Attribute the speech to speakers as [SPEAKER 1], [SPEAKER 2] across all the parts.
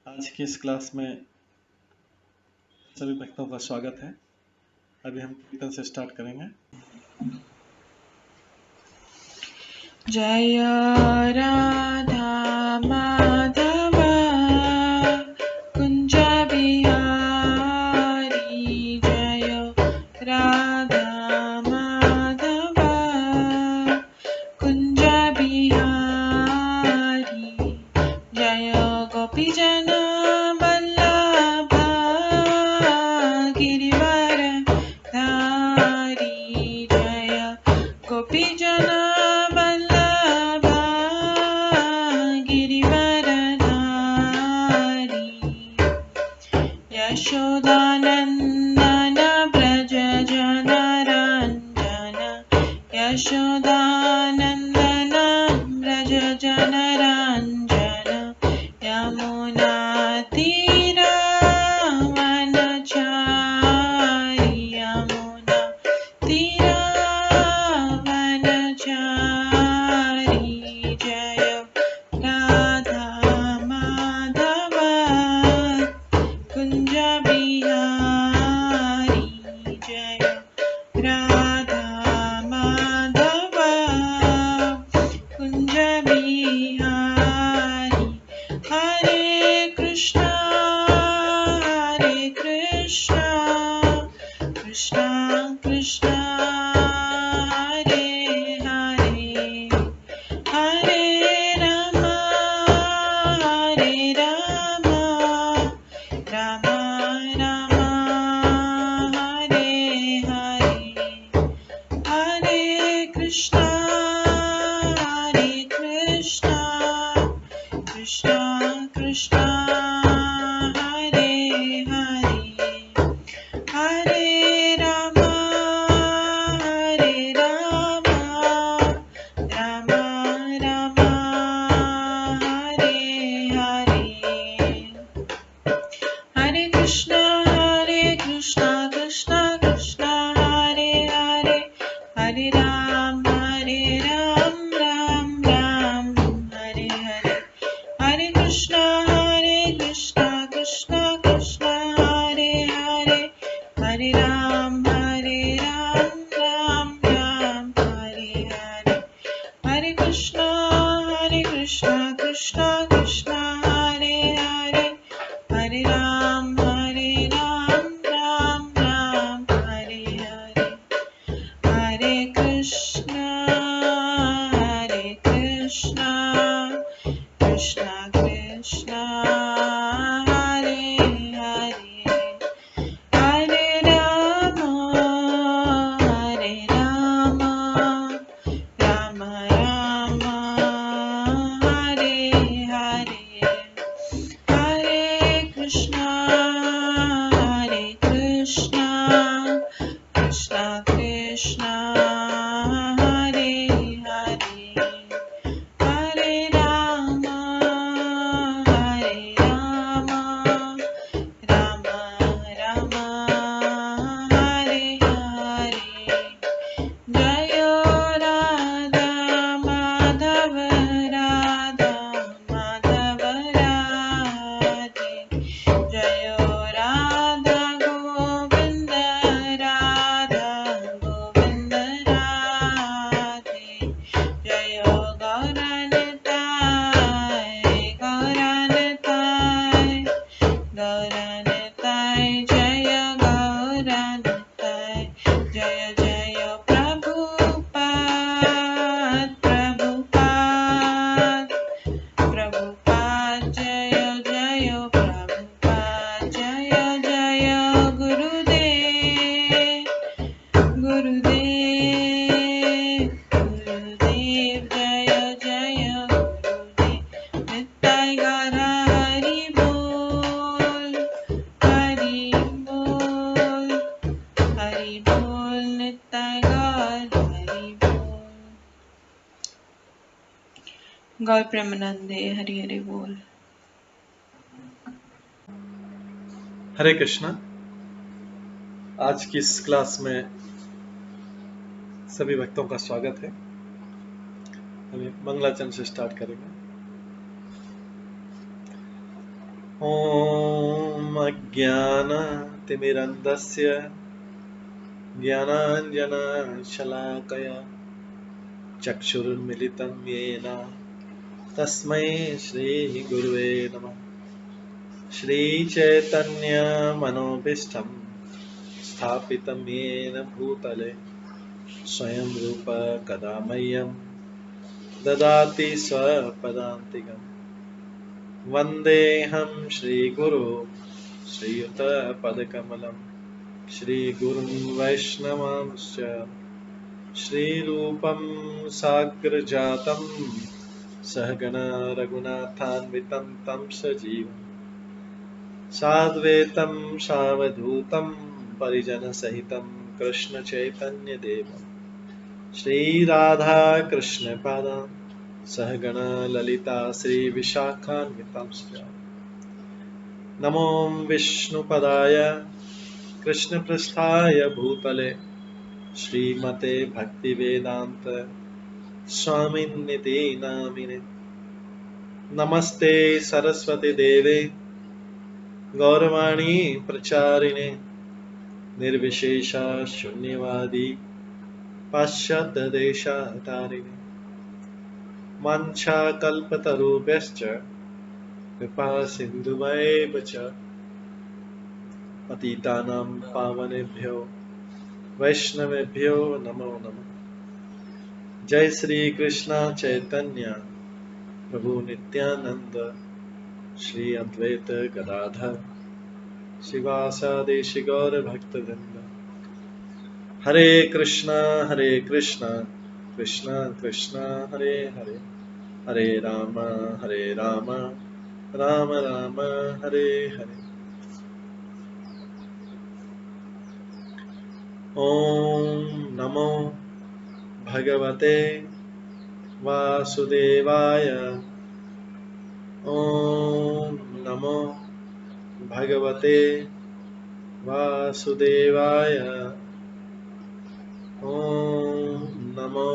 [SPEAKER 1] आज की इस क्लास में सभी भक्तों का स्वागत है। अभी हम कीर्तन से स्टार्ट करेंगे।
[SPEAKER 2] जय राधा माधव कुंज बिहारी, जय राधा माधव कुंज बिहारी, जय गोपीजन वल्लभ गिरिवर धारी, जय गोपीजन यशोदानन्दन व्रज जनरञ्जन, यशोदानन्दन व्रज जनरञ्जन, यमुनातीरवनचारि, यमुनातीरवनचारि, जय राधा माधव कुंज बिहारी, जय राधा माधव कुंज बिहारी। हरे कृष्णा कृष्णा कृष्णा हरे हरे, हरे राम राम राम हरे हरे, हरे कृष्णा कृष्णा कृष्णा हरे हरे, हरे राम राम राम हरे हरे, हरे कृष्णा कृष्णा कृष्णा हरे हरे, हरे राम राम राम हरे हरे, हरे कृष्णा कृष्णा कृष्णा हरे हरे, हरे राम राम राम हरे हरे, हरे कृष्णा कृष्णा कृष्णा हरे हरे, हरे राम राम राम हरे हरे, हरे कृष्णा कृष्णा कृष्णा हरे हरे, हरे राम राम राम हरे हरे, हरे कृष्णा कृष्णा कृष्णा हरे हरे, हरे राम राम राम हरे हरे, जय राधा माधव राधे, जय राधा गोविंद राधे, जय गौरनिताय जय गौरनिताय, जय जय प्रभुपाद जय जय प्रभुपाद, जय जय गुरुदेव जय जय गुरुदेव, निताय गौर हरि बोल निताय गौर हरि बोल। गौर प्रेमानंदे हरि हरि बोल।
[SPEAKER 1] हरे कृष्णा। आज की इस क्लास में सभी भक्तों का स्वागत है। अभी मंगलाचरण से स्टार्ट करेंगे। ॐ अज्ञानतिमिरन्धस्य ज्ञानाञ्जनशलाकया चक्षुरुन्मिलितं येन तस्मै श्रीगुरुवे नमः। श्रीचैतन्यमनोभीष्टं स्थापितं येन भूतले स्वयं रूप कदा मह्यं ददाति स्वपदान्तिकम्। वन्देऽहं श्रीगुरो श्रीयुतपदकमलं श्रीगुरुं वैष्णवांश्च श्रीरूपं साग्रजातं सहगणा रघुनाथान्वितं तं सजीवं साद्वैतं सावधूतं परिजनसहितं कृष्णचैतन्यदेवं श्रीराधाकृष्णपादान् सहगणा ललिता श्रीविशाखान्वितांश्च नमो विष्णुपदाय कृष्णपृष्ठाय भूतले श्रीमते भक्तिवेदांत स्वामिन्निति नामिने। नमस्ते सरस्वती देवे गौरवाणी प्रचारिणे निर्विशेष शून्यवादी पाश्चात्य देशातारिणे। वाञ्छाकल्पतरुभ्यश्च कृपा सिन्धुभ्येव च पतितानां पावनेभ्यो वैष्णवेभ्यो नमो नमः। जय श्री कृष्ण चैतन्य प्रभु नित्यानंद श्री अद्वैत गदाधर शिवासादि गौर भक्तवृंद। हरे कृष्णा कृष्णा कृष्णा हरे हरे, हरे राम राम राम हरे हरे। ओम नमो भगवते वासुदेवाय। ओम नमो भगवते वासुदेवाय। ओम नमो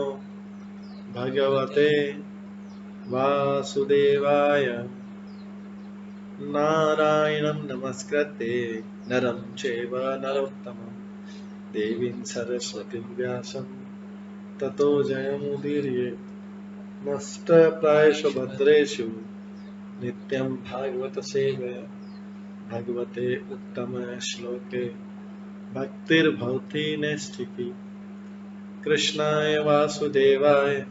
[SPEAKER 1] भगवते वासुदेवाय। नारायणं नमस्कृत्य नरं चैव नरोत्तमं देवीं सरस्वतीं व्यासं ततो जयमुदीरये। नष्टप्रायेषु भद्रेषु नित्यं भागवत सेवया भगवते उत्तम श्लोके भक्तिर्भवति नैष्ठिकी। कृष्णाय वासुदेवाय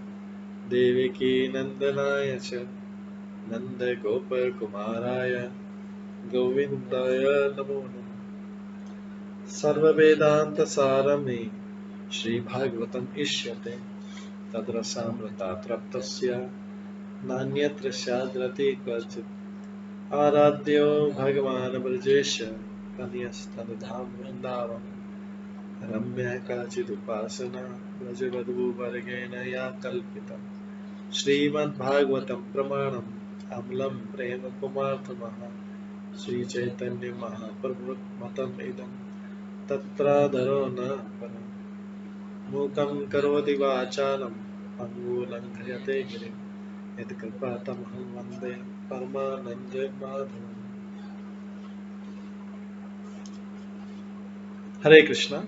[SPEAKER 1] देवकी नंदनाय च नन्दगोपकुमाराय गोविन्दाय नमो नमः। सर्ववेदान्तसारमे श्रीभागवतम् इष्यते तद्रसामृतात् नान्यत्र स्याद्रति क्वचित्। आराध्यो भगवान् ब्रजेश कन्यस्तनधाम वृन्दावन रम्या काचिदुपासना व्रजवधूवर्गेण या कल्पिता। श्रीमद्भागवतं प्रमाणम् अमलं प्रेम कुमार्थमः श्रीचैतन्य महाप्रभुमतम् इदं तत्रादरो न परम्। मूकं करोति वाचालं पङ्गुलङ्घयते गिरिं यत्कृपातमहं वन्दे परमानन्दमाधवम्। हरे कृष्णा।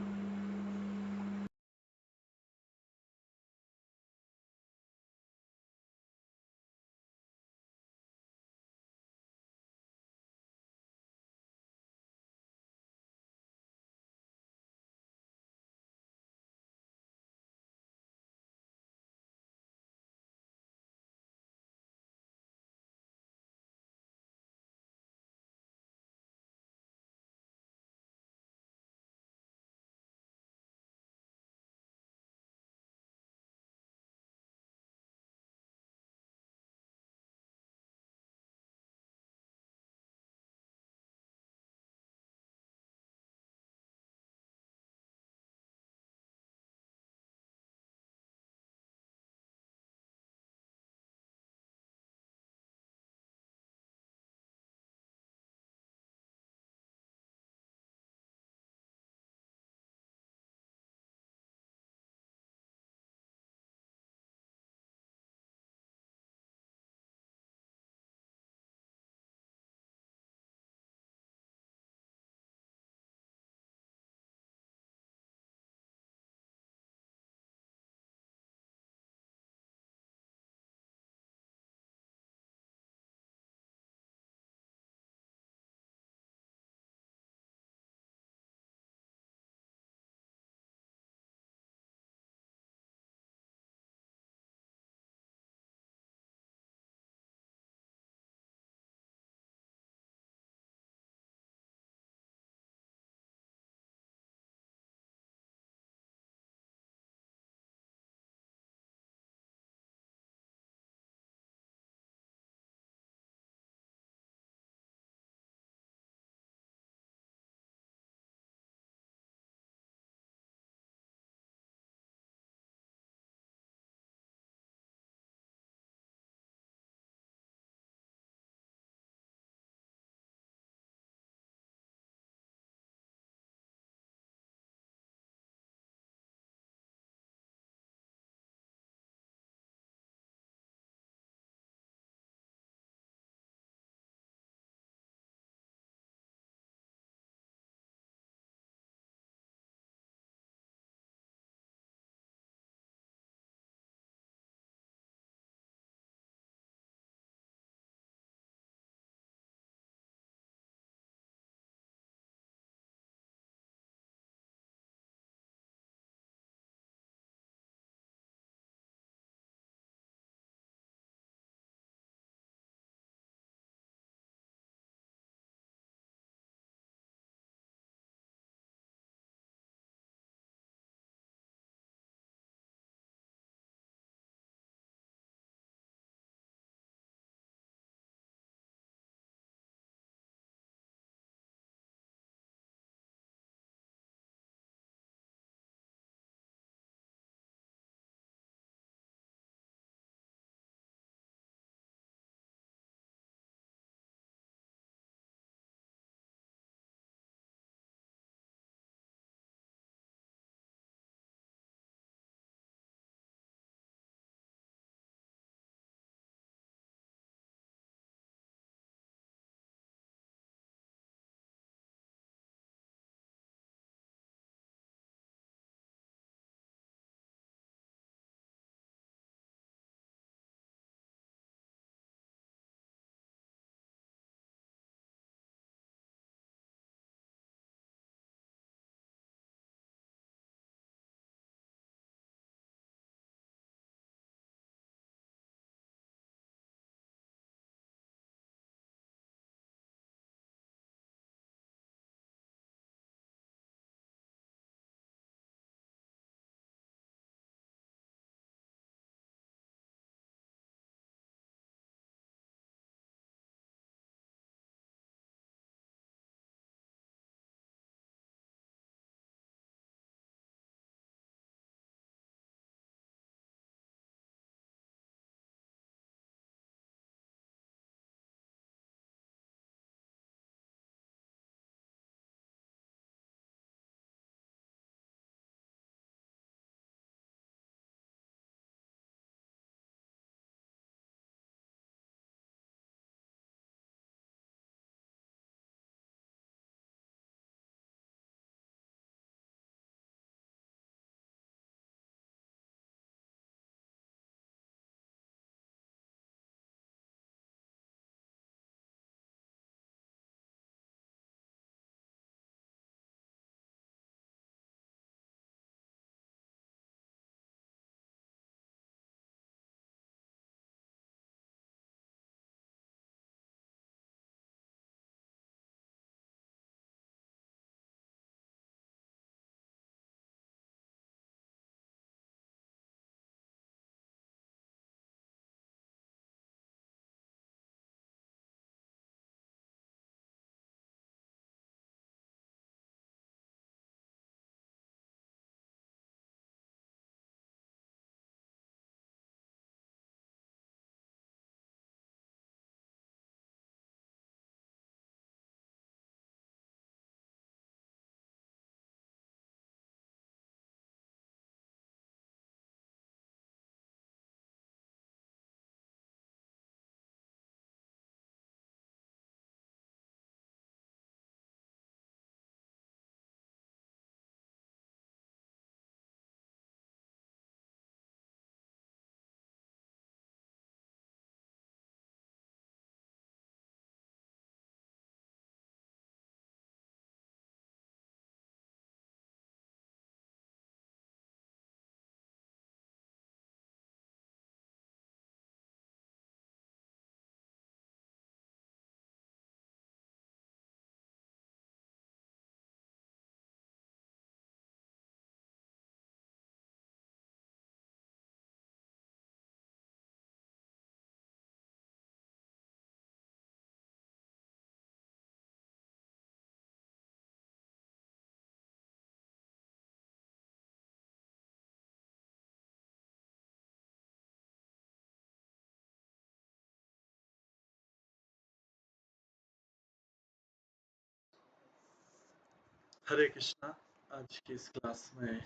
[SPEAKER 1] हरे कृष्णा। आज की इस क्लास में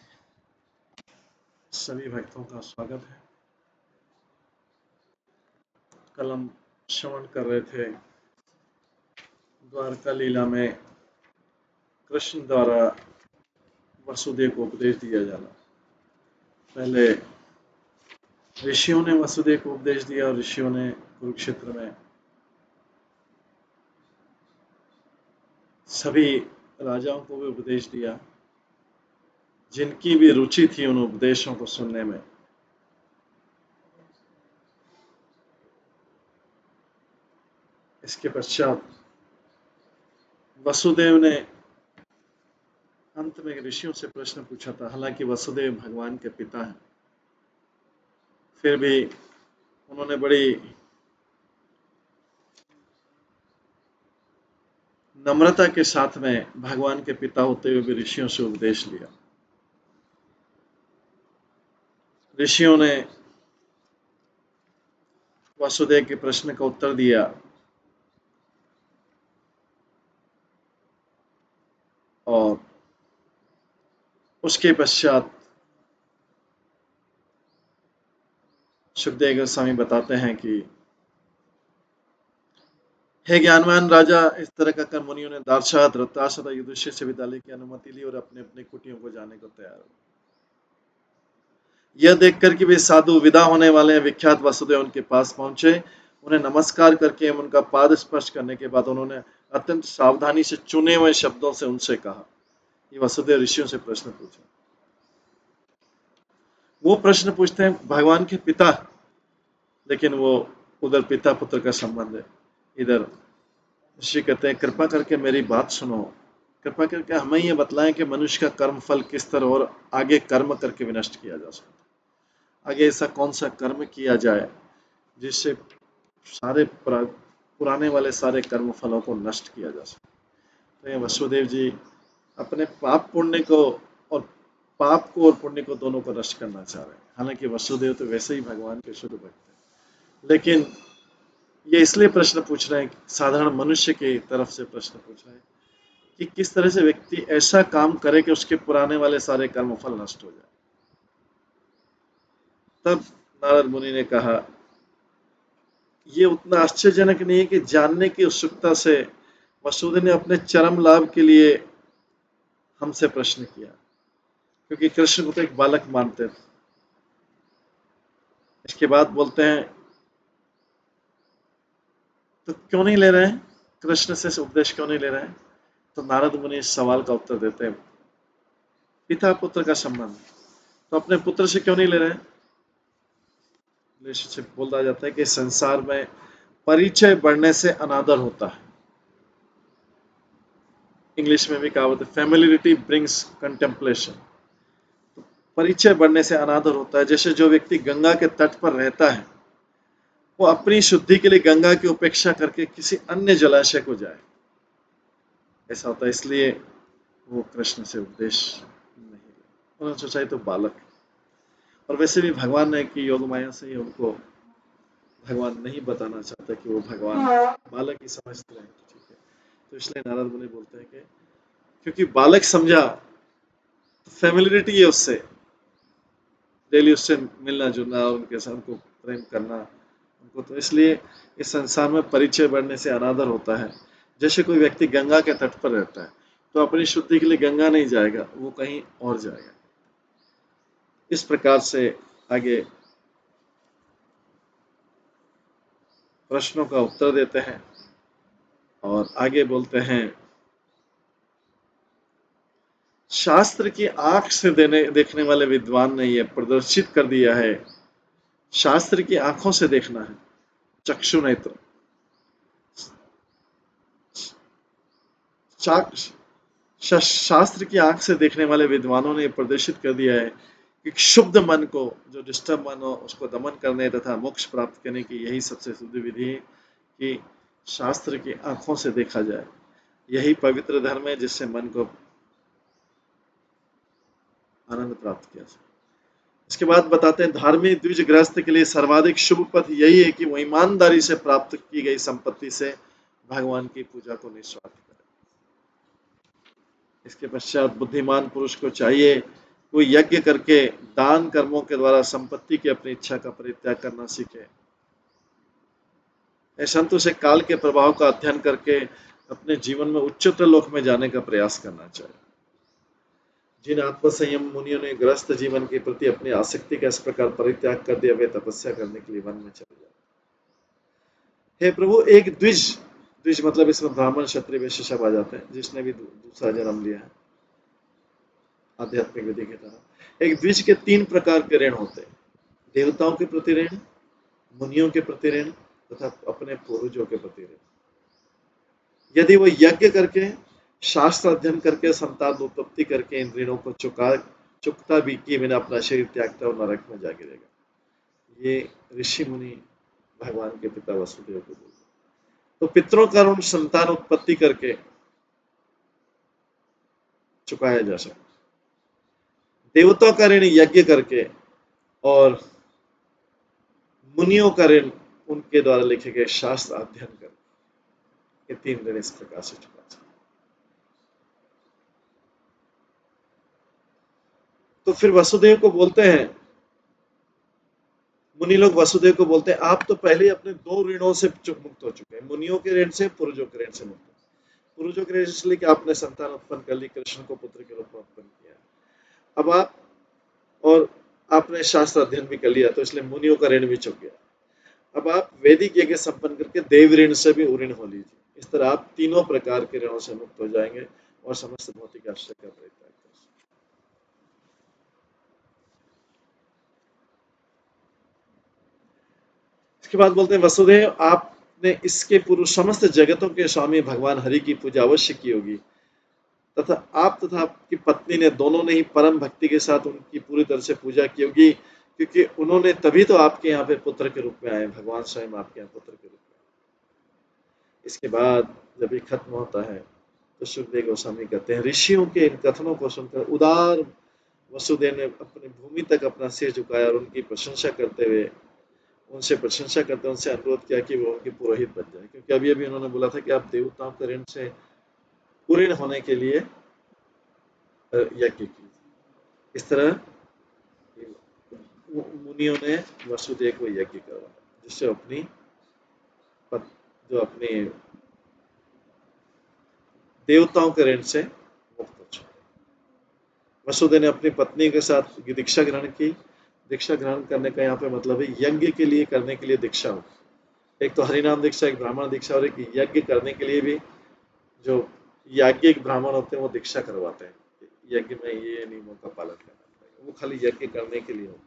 [SPEAKER 1] सभी भक्तों का स्वागत है। कल हम श्रवण कर रहे थे द्वारका लीला में कृष्ण द्वारा वसुदेव को उपदेश दिया जाना। पहले ऋषियों ने वसुदेव को उपदेश दिया और ऋषियों ने कुरुक्षेत्र में सभी राजाओं को भी उपदेश दिया, जिनकी भी रुचि थी उन उपदेशों को सुनने में। इसके पश्चात वसुदेव ने अंत में ऋषियों से प्रश्न पूछा था। हालांकि वसुदेव भगवान के पिता हैं, फिर भी उन्होंने बड़ी नम्रता के साथ में भगवान के पिता होते हुए भी ऋषियों से उपदेश लिया। ऋषियों ने वसुदेव के प्रश्न का उत्तर दिया और उसके पश्चात सुखदेव गोस्वामी बताते हैं कि हे ज्ञानवान राजा, इस तरह का कर मुनियों ने दार्शा, धृतराष्ट्र तथा युधिष्ठिर से विद्यालय की अनुमति ली और अपने अपने कुटियों को जाने को तैयार हुए। यह देखकर कि वे साधु विदा होने वाले हैं, विख्यात वसुदेव उनके पास पहुंचे। उन्हें नमस्कार करके उनका पाद स्पर्श करने के बाद उन्होंने अत्यंत सावधानी से चुने हुए शब्दों से उनसे कहा। ये वसुदेव ऋषियों से प्रश्न पूछे। वो प्रश्न पूछते हैं भगवान के पिता, लेकिन वो उधर पिता पुत्र का संबंध है। इधर ऋषि कहते हैं कृपा करके मेरी बात सुनो, कृपा करके हमें ये बतलाएं कि मनुष्य का कर्म फल किस तरह और आगे कर्म करके विनष्ट किया जा सकता है। आगे ऐसा कौन सा कर्म किया जाए जिससे सारे पुराने वाले सारे कर्म फलों को नष्ट किया जा सके। तो ये वसुदेव जी अपने पाप पुण्य को और पाप को और पुण्य को दोनों को नष्ट करना चाह रहे हैं। हालांकि वसुदेव तो वैसे ही भगवान के शुद्ध भक्त हैं, लेकिन ये इसलिए प्रश्न पूछ रहे हैं, साधारण मनुष्य की तरफ से प्रश्न पूछ रहे हैं कि किस तरह से व्यक्ति ऐसा काम करे कि उसके पुराने वाले सारे कर्म फल नष्ट हो जाए। तब नारद मुनि ने कहा, ये उतना आश्चर्यजनक नहीं है कि जानने की उत्सुकता से वसुदेव ने अपने चरम लाभ के लिए हमसे प्रश्न किया, क्योंकि कृष्ण को तो एक बालक मानते थे। इसके बाद बोलते हैं तो क्यों नहीं ले रहे हैं, कृष्ण से उपदेश क्यों नहीं ले रहे हैं? तो नारद मुनि इस सवाल का उत्तर देते हैं, पिता पुत्र का संबंध, तो अपने पुत्र से क्यों नहीं ले रहे हैं? रिलेशनशिप बोला जाता है कि संसार में परिचय बढ़ने से अनादर होता है। इंग्लिश में भी कहावत है, फैमिलियरिटी ब्रिंग्स कंटेम्पलेशन। परिचय बढ़ने से अनादर होता है। जैसे जो व्यक्ति गंगा के तट पर रहता है, वो अपनी शुद्धि के लिए गंगा की उपेक्षा करके किसी अन्य जलाशय को जाए, ऐसा होता है। इसलिए वो कृष्ण से उपदेश नहीं, उन्होंने सोचा तो बालक, और वैसे भी भगवान ने कि योग माया से ही उनको भगवान नहीं बताना चाहता कि वो भगवान बालक ही समझते हैं, ठीक है। तो इसलिए नारद मुनि बोलते हैं कि क्योंकि बालक समझा, फैमिलियरिटी है उससे, डेली उससे मिलना जुलना, उनके साथ उनको प्रेम करना उनको, तो इसलिए इस संसार में परिचय बढ़ने से अनादर होता है। जैसे कोई व्यक्ति गंगा के तट पर रहता है तो अपनी शुद्धि के लिए गंगा नहीं जाएगा, वो कहीं और जाएगा। इस प्रकार से आगे प्रश्नों का उत्तर देते हैं और आगे बोलते हैं, शास्त्र की आंख से देखने वाले विद्वान ने यह प्रदर्शित कर दिया है। शास्त्र की आंखों से देखना है, चक्षु नेत्र। शास्त्र की आंख से देखने वाले विद्वानों ने प्रदर्शित कर दिया है कि शुद्ध मन को, जो डिस्टर्ब मन हो, उसको दमन करने तथा मोक्ष प्राप्त करने की यही सबसे शुद्ध विधि है कि शास्त्र की आंखों से देखा जाए। यही पवित्र धर्म है जिससे मन को आनंद प्राप्त किया जाए। इसके बाद बताते हैं, धार्मिक द्विज गृहस्थ के लिए सर्वाधिक शुभ पथ यही है कि वो ईमानदारी से प्राप्त की गई संपत्ति से भगवान की पूजा को निस्वार्थ करे। इसके पश्चात बुद्धिमान पुरुष को चाहिए कोई यज्ञ करके दान कर्मों के द्वारा संपत्ति की अपनी इच्छा का परित्याग करना सीखे। संतों से काल के प्रभाव का अध्ययन करके अपने जीवन में उच्चतर लोक में जाने का प्रयास करना चाहिए। जिन आत्मसंयम मुनियों ने ग्रस्त जीवन के प्रति अपनी आसक्ति का इस प्रकार परित्याग कर दिया, वे तपस्या करने के लिए वन में चले जाते। हे प्रभु, एक द्विज द्विज मतलब इसमें ब्राह्मण क्षत्रिय वैश्य सब आ जाते हैं, जिसने भी दूसरा जन्म लिया है आध्यात्मिक विधि की तरह। एक द्विज के 3 प्रकार के ऋण होते हैं, देवताओं के प्रति ऋण, मुनियों के प्रति ऋण तथा अपने पूर्वजों के प्रति ऋण। यदि वो यज्ञ करके, शास्त्र अध्ययन करके, संतान उत्पत्ति करके इन ऋणों को चुकता भी किए बिना अपना शरीर त्यागता और नरक में जा गिरेगा। ये ऋषि मुनि भगवान के पिता वसुदेव को बोलते। तो पितरों का ऋण संतान उत्पत्ति करके चुकाया जा सकता, देवताओं का ऋण यज्ञ करके, और मुनियों का ऋण उनके द्वारा लिखे गए शास्त्र अध्ययन करके। ये 3 ऋण इस प्रकार से चुका सकते। तो फिर वसुदेव को बोलते हैं, मुनि लोग वसुदेव को बोलते हैं, आप तो पहले ही अपने 2 ऋणों से मुक्त हो चुके हैं, मुनियों के ऋण से, पूर्वजों के ऋण से मुक्त। पूर्वजों के ऋण इसलिए कि आपने संतान उत्पन्न कर ली, कृष्ण को पुत्र के रूप में उत्पन्न किया। अब आप, और आपने शास्त्र अध्ययन भी कर लिया, तो इसलिए मुनियों का ऋण भी चुक गया। अब आप वैदिक यज्ञ संपन्न करके देव ऋण से भी ऋण हो लीजिए। इस तरह आप 3 प्रकार के ऋणों से मुक्त हो जाएंगे और समस्त भौतिक आश्रय का परित्याग कर सकते। इसके बाद बोलते हैं, वसुदेव, आपने इसके पूर्व समस्त जगतों के स्वामी भगवान हरि की पूजा अवश्य की होगी, तथा आप तथा आपकी पत्नी ने दोनों ने ही परम भक्ति के साथ उनकी पूरी तरह से पूजा की होगी, क्योंकि उन्होंने तभी तो आपके यहाँ पे पुत्र के रूप में आए, भगवान स्वयं आपके यहाँ पुत्र के रूप में। इसके बाद जब ये खत्म होता है तो सुखदेव गोस्वामी कहते हैं, ऋषियों के इन कथनों को सुनकर उदार वसुदेव ने अपनी भूमि तक अपना सिर झुकाया और उनकी प्रशंसा करते हुए उनसे अनुरोध किया कि वो उनके पुरोहित बन जाए, क्योंकि अभी अभी उन्होंने बोला था कि आप देवताओं के ऋण से पूर्ण होने के लिए यज्ञ कीजिए। इस तरह मुनियों ने वसुदेव को यज्ञ करवाया, जिससे अपने देवताओं के ऋण से मुक्त हो चुके। वसुदेव ने अपनी पत्नी के साथ दीक्षा ग्रहण की। दीक्षा ग्रहण करने का यहाँ पे मतलब है यज्ञ के लिए करने के लिए दीक्षा हो। एक तो हरिनाम दीक्षा, एक ब्राह्मण दीक्षा, और एक यज्ञ करने के लिए भी जो याज्ञिक ब्राह्मण होते हैं वो दीक्षा करवाते हैं, यज्ञ में ये नियमों का पालन करना पड़ेगा। वो खाली यज्ञ करने के लिए होता है।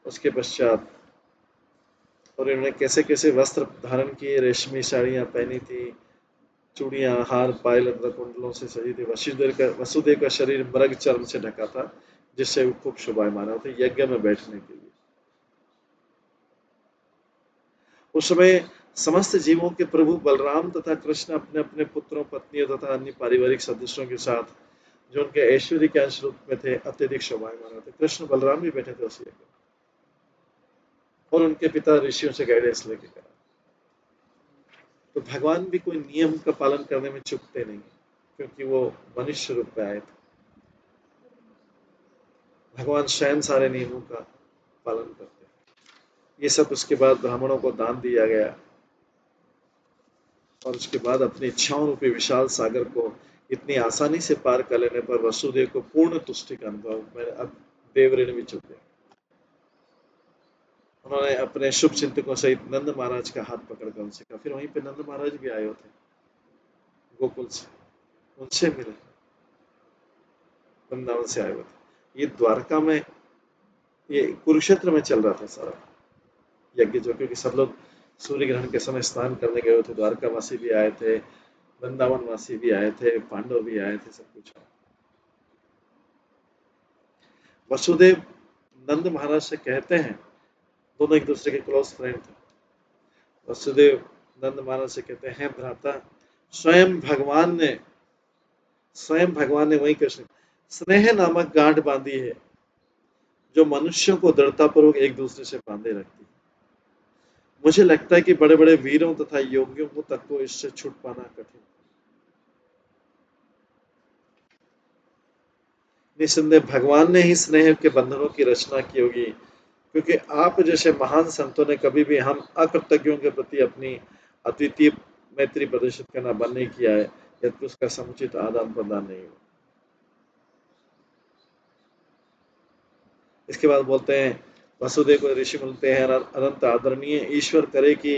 [SPEAKER 1] उसके पश्चात और इन्होंने कैसे कैसे वस्त्र धारण किए, रेशमी साड़ियाँ पहनी थी, चूड़ियाँ, हार, पायल, कुंडलों से सजी थी। वसुदेव का शरीर मृग चर्म से ढका था, जिससे वो खूब शोभायमान होते यज्ञ में बैठने के लिए। उस समय समस्त जीवों के प्रभु बलराम तथा कृष्ण अपने अपने पुत्रों, पत्नियों तथा अन्य पारिवारिक सदस्यों के साथ, जो उनके ऐश्वर्य के अंश रूप में थे, अत्यधिक शोभायमान होते। कृष्ण बलराम भी बैठे थे उस यज्ञ में, और उनके पिता ऋषियों से गाइडेंस लेके करा। तो भगवान भी कोई नियम का पालन करने में चूकते नहीं, क्योंकि वो मनुष्य रूप में आए थे। भगवान स्वयं सारे नियमों का पालन करते हैं। ये सब उसके बाद ब्राह्मणों को दान दिया गया, और उसके बाद अपनी इच्छाओं रूपी विशाल सागर को इतनी आसानी से पार कर लेने पर वसुदेव को पूर्ण तुष्टि का अनुभव। मैंने अब देव ऋण भी चुके। उन्होंने अपने शुभ चिंतकों सहित नंद महाराज का हाथ पकड़कर उनसे कहा। फिर वहीं पे नंद महाराज भी आए थे गोकुल से, उनसे मिले, वृंदावन से आए हुए थे। ये द्वारका में, ये कुरुक्षेत्र में चल रहा था सारा यज्ञ, जो क्योंकि सब लोग सूर्य ग्रहण के समय स्नान करने गए थे। द्वारका वासी भी आए थे, वृंदावन वासी भी आए थे, पांडव भी आए थे, सब कुछ। वसुदेव नंद महाराज से कहते हैं, दोनों एक दूसरे के क्लोज फ्रेंड थे। वसुदेव नंद महाराज से कहते हैं, भ्राता, स्वयं भगवान ने वही कृष्ण स्नेह नामक गांठ बांधी है, जो मनुष्यों को दृढ़तापूर्वक एक दूसरे से बांधे रखती है। मुझे लगता है कि बड़े बड़े वीरों तथा योगियों को तक को इससे छूट पाना कठिन। निस्संदेह भगवान ने ही स्नेह के बंधनों की रचना की होगी, क्योंकि आप जैसे महान संतों ने कभी भी हम अकृतज्ञों के प्रति अपनी अद्वितीय मैत्री प्रदर्शित करना बंद नहीं किया है, यदि उसका समुचित आदान प्रदान नहीं हो। इसके बाद बोलते हैं, वसुदेव को ऋषि मिलते हैं, अनंत आदरणीय ईश्वर करे कि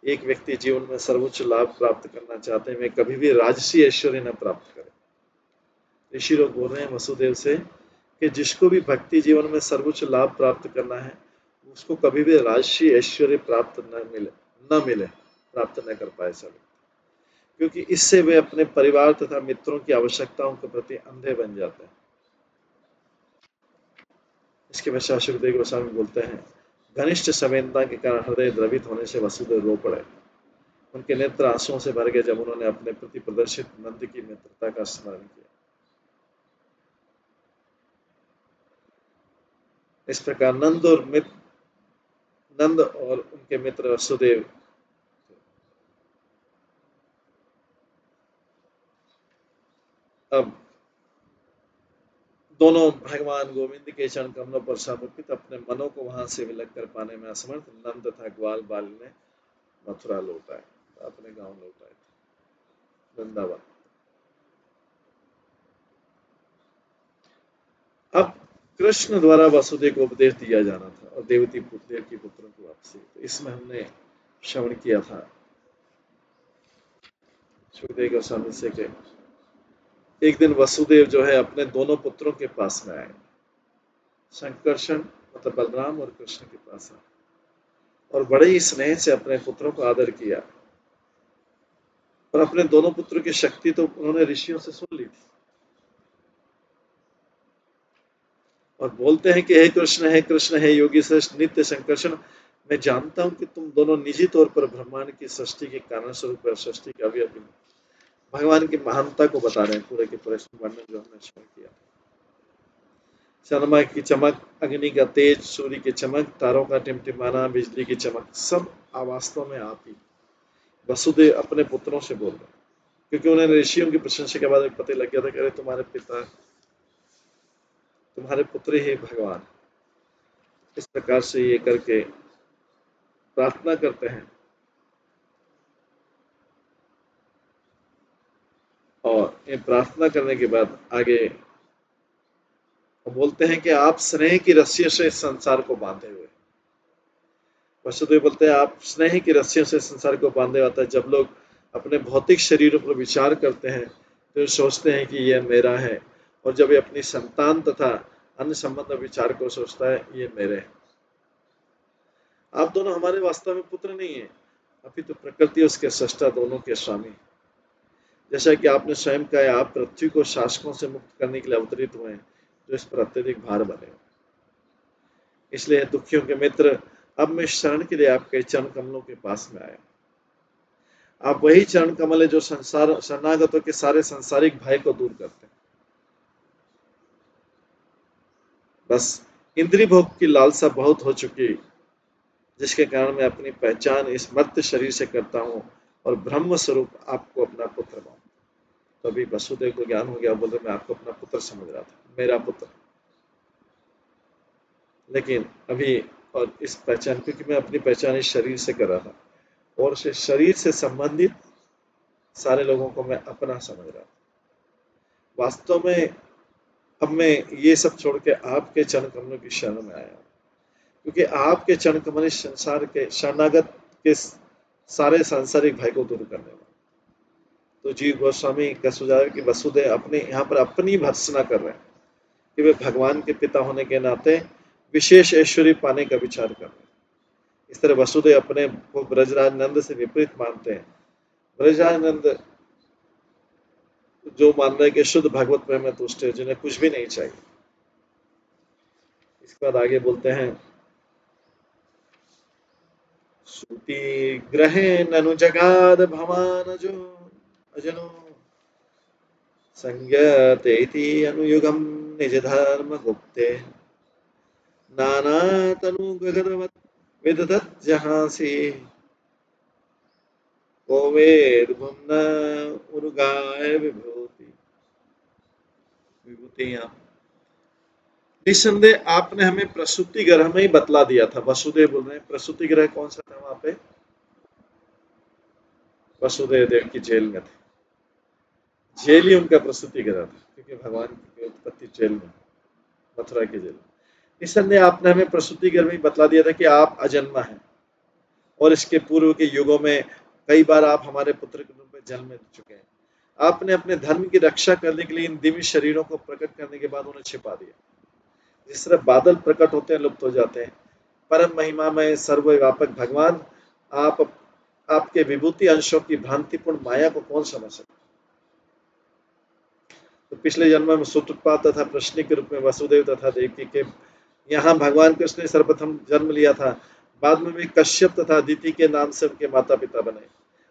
[SPEAKER 1] एक व्यक्ति जीवन में सर्वोच्च लाभ प्राप्त करना चाहते हैं, वे कभी भी राजसी ऐश्वर्य न प्राप्त करे। ऋषि लोग बोल रहे हैं वसुदेव से कि जिसको भी भक्ति जीवन में सर्वोच्च लाभ प्राप्त करना है, उसको कभी भी राजसी ऐश्वर्य प्राप्त न मिले, प्राप्त न कर पाए सभी, क्योंकि इससे वे अपने परिवार तथा मित्रों की आवश्यकताओं के प्रति अंधे बन जाते हैं। इसके पश्चात सुखदेव गोस्वामी बोलते हैं, घनिष्ठ संवेदना के कारण हृदय द्रवित होने से वसुदेव रो पड़े। उनके नेत्र आंसुओं से भर गए जब उन्होंने अपने प्रति प्रदर्शित नंद की मित्रता का स्मरण किया। इस प्रकार नंद और उनके मित्र वसुदेव अब दोनों भगवान गोविंद के चरण कमलों पर समर्पित अपने मनों को वहां से विलग कर पाने में असमर्थ नंद तथा ग्वाल बाल ने मथुरा लौट आए, अपने गांव लौट आए थे, वृंदावन। अब कृष्ण द्वारा वसुदेव को उपदेश दिया जाना था और देवकी की पुत्रों की वापसी, तो इसमें हमने श्रवण किया था सुखदेव गोस्वामी से के एक दिन वसुदेव जो है अपने दोनों पुत्रों के पास में आए, संकर्षण मतलब बलराम और कृष्ण के पास आए और बड़े ही स्नेह से अपने पुत्रों को आदर किया। और अपने दोनों पुत्रों की शक्ति तो उन्होंने ऋषियों से सुन ली थी और बोलते हैं कि हे कृष्ण, हे योगी श्रेष्ठ नित्य संकर्षण, मैं जानता हूं कि तुम दोनों निजी तौर पर ब्रह्मांड की सृष्टि के कारण स्वरूप और सृष्टि का अवयव भगवान की महानता को बता रहे हैं, पूरे के पूरे वर्णन जो हमने श्रवण किया। चंद्रमा की चमक, अग्नि का तेज, सूर्य की चमक, तारों का टिमटिमाना, बिजली की चमक, सब वास्तव में आप ही। वसुदेव अपने पुत्रों से बोल रहे, क्योंकि उन्हें ऋषियों की प्रशंसा के बाद पता लग गया था कि अरे तुम्हारे पिता, तुम्हारे पुत्र ही भगवान। इस प्रकार से ये करके प्रार्थना करते हैं और ये प्रार्थना करने के बाद आगे बोलते हैं कि आप स्नेह की रस्सियों से इस संसार को बांधे हुए। वसुदेव बोलते हैं आप स्नेह की रस्सियों से संसार को बांधे हुआ था। जब लोग अपने भौतिक शरीरों पर विचार करते हैं तो सोचते हैं कि यह मेरा है, और जब ये अपनी संतान तथा अन्य संबंध विचार को सोचता है ये मेरे हैं। आप दोनों हमारे वास्तव में पुत्र नहीं है, अपितु प्रकृति और उसके सृष्टा दोनों के स्वामी। जैसा कि आपने स्वयं कहा, आप पृथ्वी को शासकों से मुक्त करने के लिए अवतरित हुए हैं जो इस पर अत्यधिक भार बने। इसलिए दुखियों के मित्र, अब मैं शरण के लिए आपके चरण कमलों के पास में आया। आप वही चरण कमल है जो संसार शरणागतों के सारे संसारिक भय को दूर करते हैं। बस इंद्रिय भोग की लालसा बहुत हो चुकी, जिसके कारण मैं अपनी पहचान इस मर्त्य शरीर से करता हूँ और ब्रह्म स्वरूप आपको अपना पुत्र मानता। तो अभी वसुदेव को ज्ञान हो गया, बोल रहे मैं आपको अपना पुत्र समझ रहा था, मेरा पुत्र। लेकिन अभी और इस पहचान, क्योंकि मैं अपनी पहचान इस शरीर से कर रहा था और शरीर से संबंधित सारे लोगों को मैं अपना समझ रहा था। वास्तव में अब मैं ये सब छोड़ के आपके चरण कमलों की शरण में आया, क्योंकि आपके चरण कमल संसार के शरणागत के सारे सांसारिक भय को दूर करने वाले। तो जीव गोस्वामी का सुझाव है कि वसुदेव अपने यहाँ पर अपनी भर्त्सना कर रहे हैं कि वे भगवान के पिता होने के नाते विशेष ऐश्वर्य पाने का विचार कर रहे हैं। इस तरह वसुदेव अपने को ब्रजराज नंद से विपरीत मानते हैं। ब्रजराज नंद जो मान रहे कि शुद्ध भगवत प्रेम में तुष्ट है, जिन्हें कुछ भी नहीं चाहिए। इसके बाद आगे बोलते हैं, श्रुति ग्रहे ननु जगाद भवान जो अजनो संज्ञातेति अनुयुगम निज धर्म गुप्ते नाना तनु गगनवत विदधत जहांसी को वेद भुम्न उरुगाय विभूति विभूतियां। निस्संदेह आपने हमें प्रसूति गृह में ही बतला दिया था। वसुदेव बोल रहे हैं, प्रसूति गृह कौन सा था वहां पे? वसुदेव देव की जेल में थे, जेल ही उनका प्रसूति गृह था, क्योंकि भगवान की उत्पत्ति जेल में, मथुरा की जेल। निस्संदेह आपने हमें प्रसूति गृह में ही बतला दिया था कि आप अजन्मा हैं, और इसके पूर्व के युगों में कई बार आप हमारे पुत्र के रूप में जन्म ले चुके हैं। आपने अपने धर्म की रक्षा करने के लिए इन दिव्य शरीरों को प्रकट करने के बाद उन्हें छिपा दिया। जिस तरह बादल प्रकट होते हैं, लुप्त हो जाते हैं, परम महिमा में सर्वव्यापक भगवान, आप आपके विभूति अंशों की भ्रांतिपूर्ण माया को कौन समझ सकता? तो पिछले जन्म में सूत्रपात तथा प्रश्नि के रूप में वसुदेव तथा देवकी के यहाँ भगवान कृष्ण ने सर्वप्रथम जन्म लिया था। बाद में वे कश्यप तथा अदिति के नाम से उनके माता पिता बने।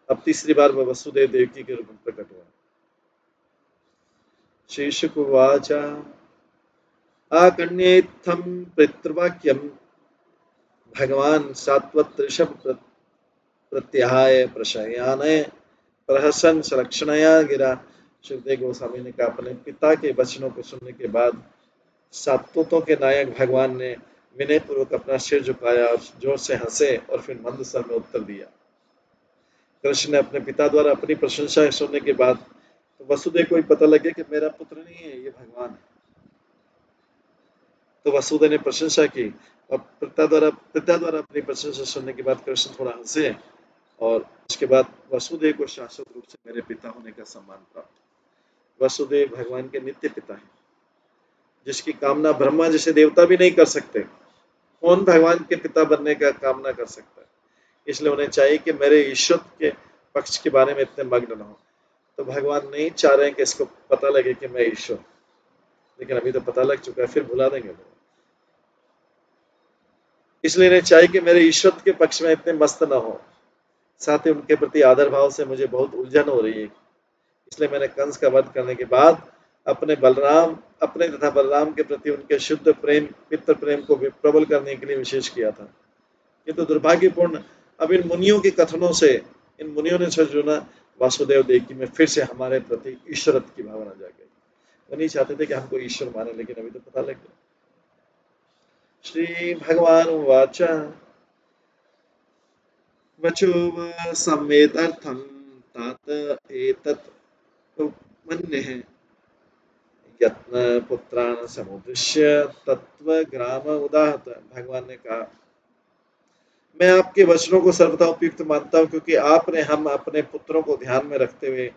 [SPEAKER 1] अब तीसरी बार वह वसुदेव देवकी के रूप में प्रकट हुआ। श्री शुकवाच आकर्ण्येत्थं पितृवाक्यं भगवान सात्वत ऋषभ प्रत्याहाय प्रशयानय प्रहसन संरक्षणया गिरा। सुखदेव गोस्वामी ने कहा, अपने पिता के वचनों को सुनने के बाद सात्वतों के नायक भगवान ने विनय पूर्वक अपना सिर झुकाया और जोर से हंसे और फिर मंद स्वर में उत्तर दिया। कृष्ण ने अपने पिता द्वारा अपनी प्रशंसा सुनने के बाद तो वसुदेव को भी पता लगे कि मेरा पुत्र नहीं है, ये भगवान है। तो वसुदेव ने प्रशंसा की, और पिता द्वारा अपनी प्रशंसा सुनने के बाद कृष्ण थोड़ा हंसे, और उसके बाद वसुदेव को शाश्वत रूप से मेरे पिता होने का सम्मान प्राप्त। वसुदेव भगवान के नित्य पिता हैं, जिसकी कामना ब्रह्मा जैसे देवता भी नहीं कर सकते। कौन भगवान के पिता बनने का कामना कर सकता है? इसलिए उन्हें चाहिए कि मेरे ईश्वर के पक्ष के बारे में इतने मग्न न हो। तो भगवान नहीं चाह रहे हैं कि इसको पता लगे कि मैं ईश्वर, लेकिन अभी तो पता लग चुका है, फिर भुला देंगे लोग। इसलिए इन्हें चाहिए कि मेरे ईश्वर के पक्ष में इतने मस्त न हो। साथ ही उनके प्रति आदर भाव से मुझे बहुत उलझन हो रही है। इसलिए मैंने कंस का वध करने के बाद अपने तथा बलराम के प्रति उनके शुद्ध प्रेम, मित्र प्रेम को प्रबल करने के लिए विशेष किया था। ये तो दुर्भाग्यपूर्ण, अब इन मुनियों के कथनों से इन मुनियों ने जो वासुदेव देवकी में फिर से हमारे प्रति ईश्वरत्व की भावना जागे। वो नहीं चाहते थे कि हमको ईश्वर माने, लेकिन अभी तो पता लग गया। श्री भगवान उवाच वचोव सम्मेदर्थं तात एतत् मन्यः यत्न पुत्रान् समुद्दिश्य तत्त्वग्राम उदाहत। भगवान ने कहा, मैं आपके वचनों को सर्वथा उपयुक्त मानता हूँ, क्योंकि आपने हम अपने पुत्रों को ध्यान में रखते हुए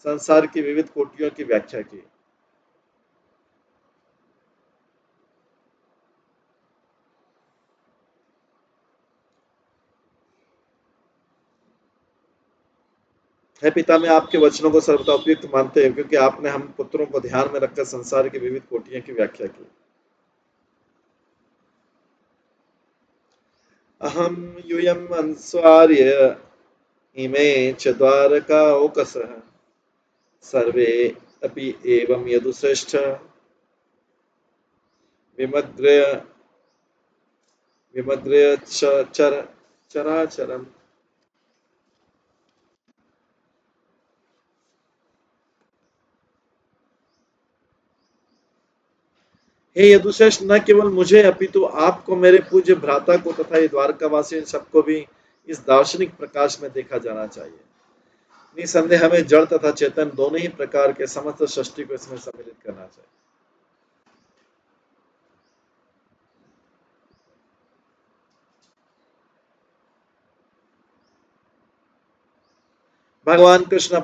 [SPEAKER 1] संसार की विविध कोटियों की व्याख्या की। है पिता, मैं आपके वचनों को सर्वथा उपयुक्त मानते हैं, क्योंकि आपने हम पुत्रों को ध्यान में रखकर संसार की विविध कोटियों की व्याख्या की। अहम यूयम अंस्वार्य इमे च द्वारकाओकसः सर्वे अपि एवं यदुश्रेष्ठ विमग्रय विमग्रय चराचरम्। हे यदुश्रेष्ठ, न केवल मुझे अपितु आपको, मेरे पूज्य भ्राता को तथा ये द्वारकावासी सबको भी इस दार्शनिक प्रकाश में देखा जाना चाहिए। निसंदेह हमें जड़ तथा चेतन दोनों ही प्रकार के समस्त सृष्टि को इसमें सम्मिलित करना चाहिए। भगवान कृष्ण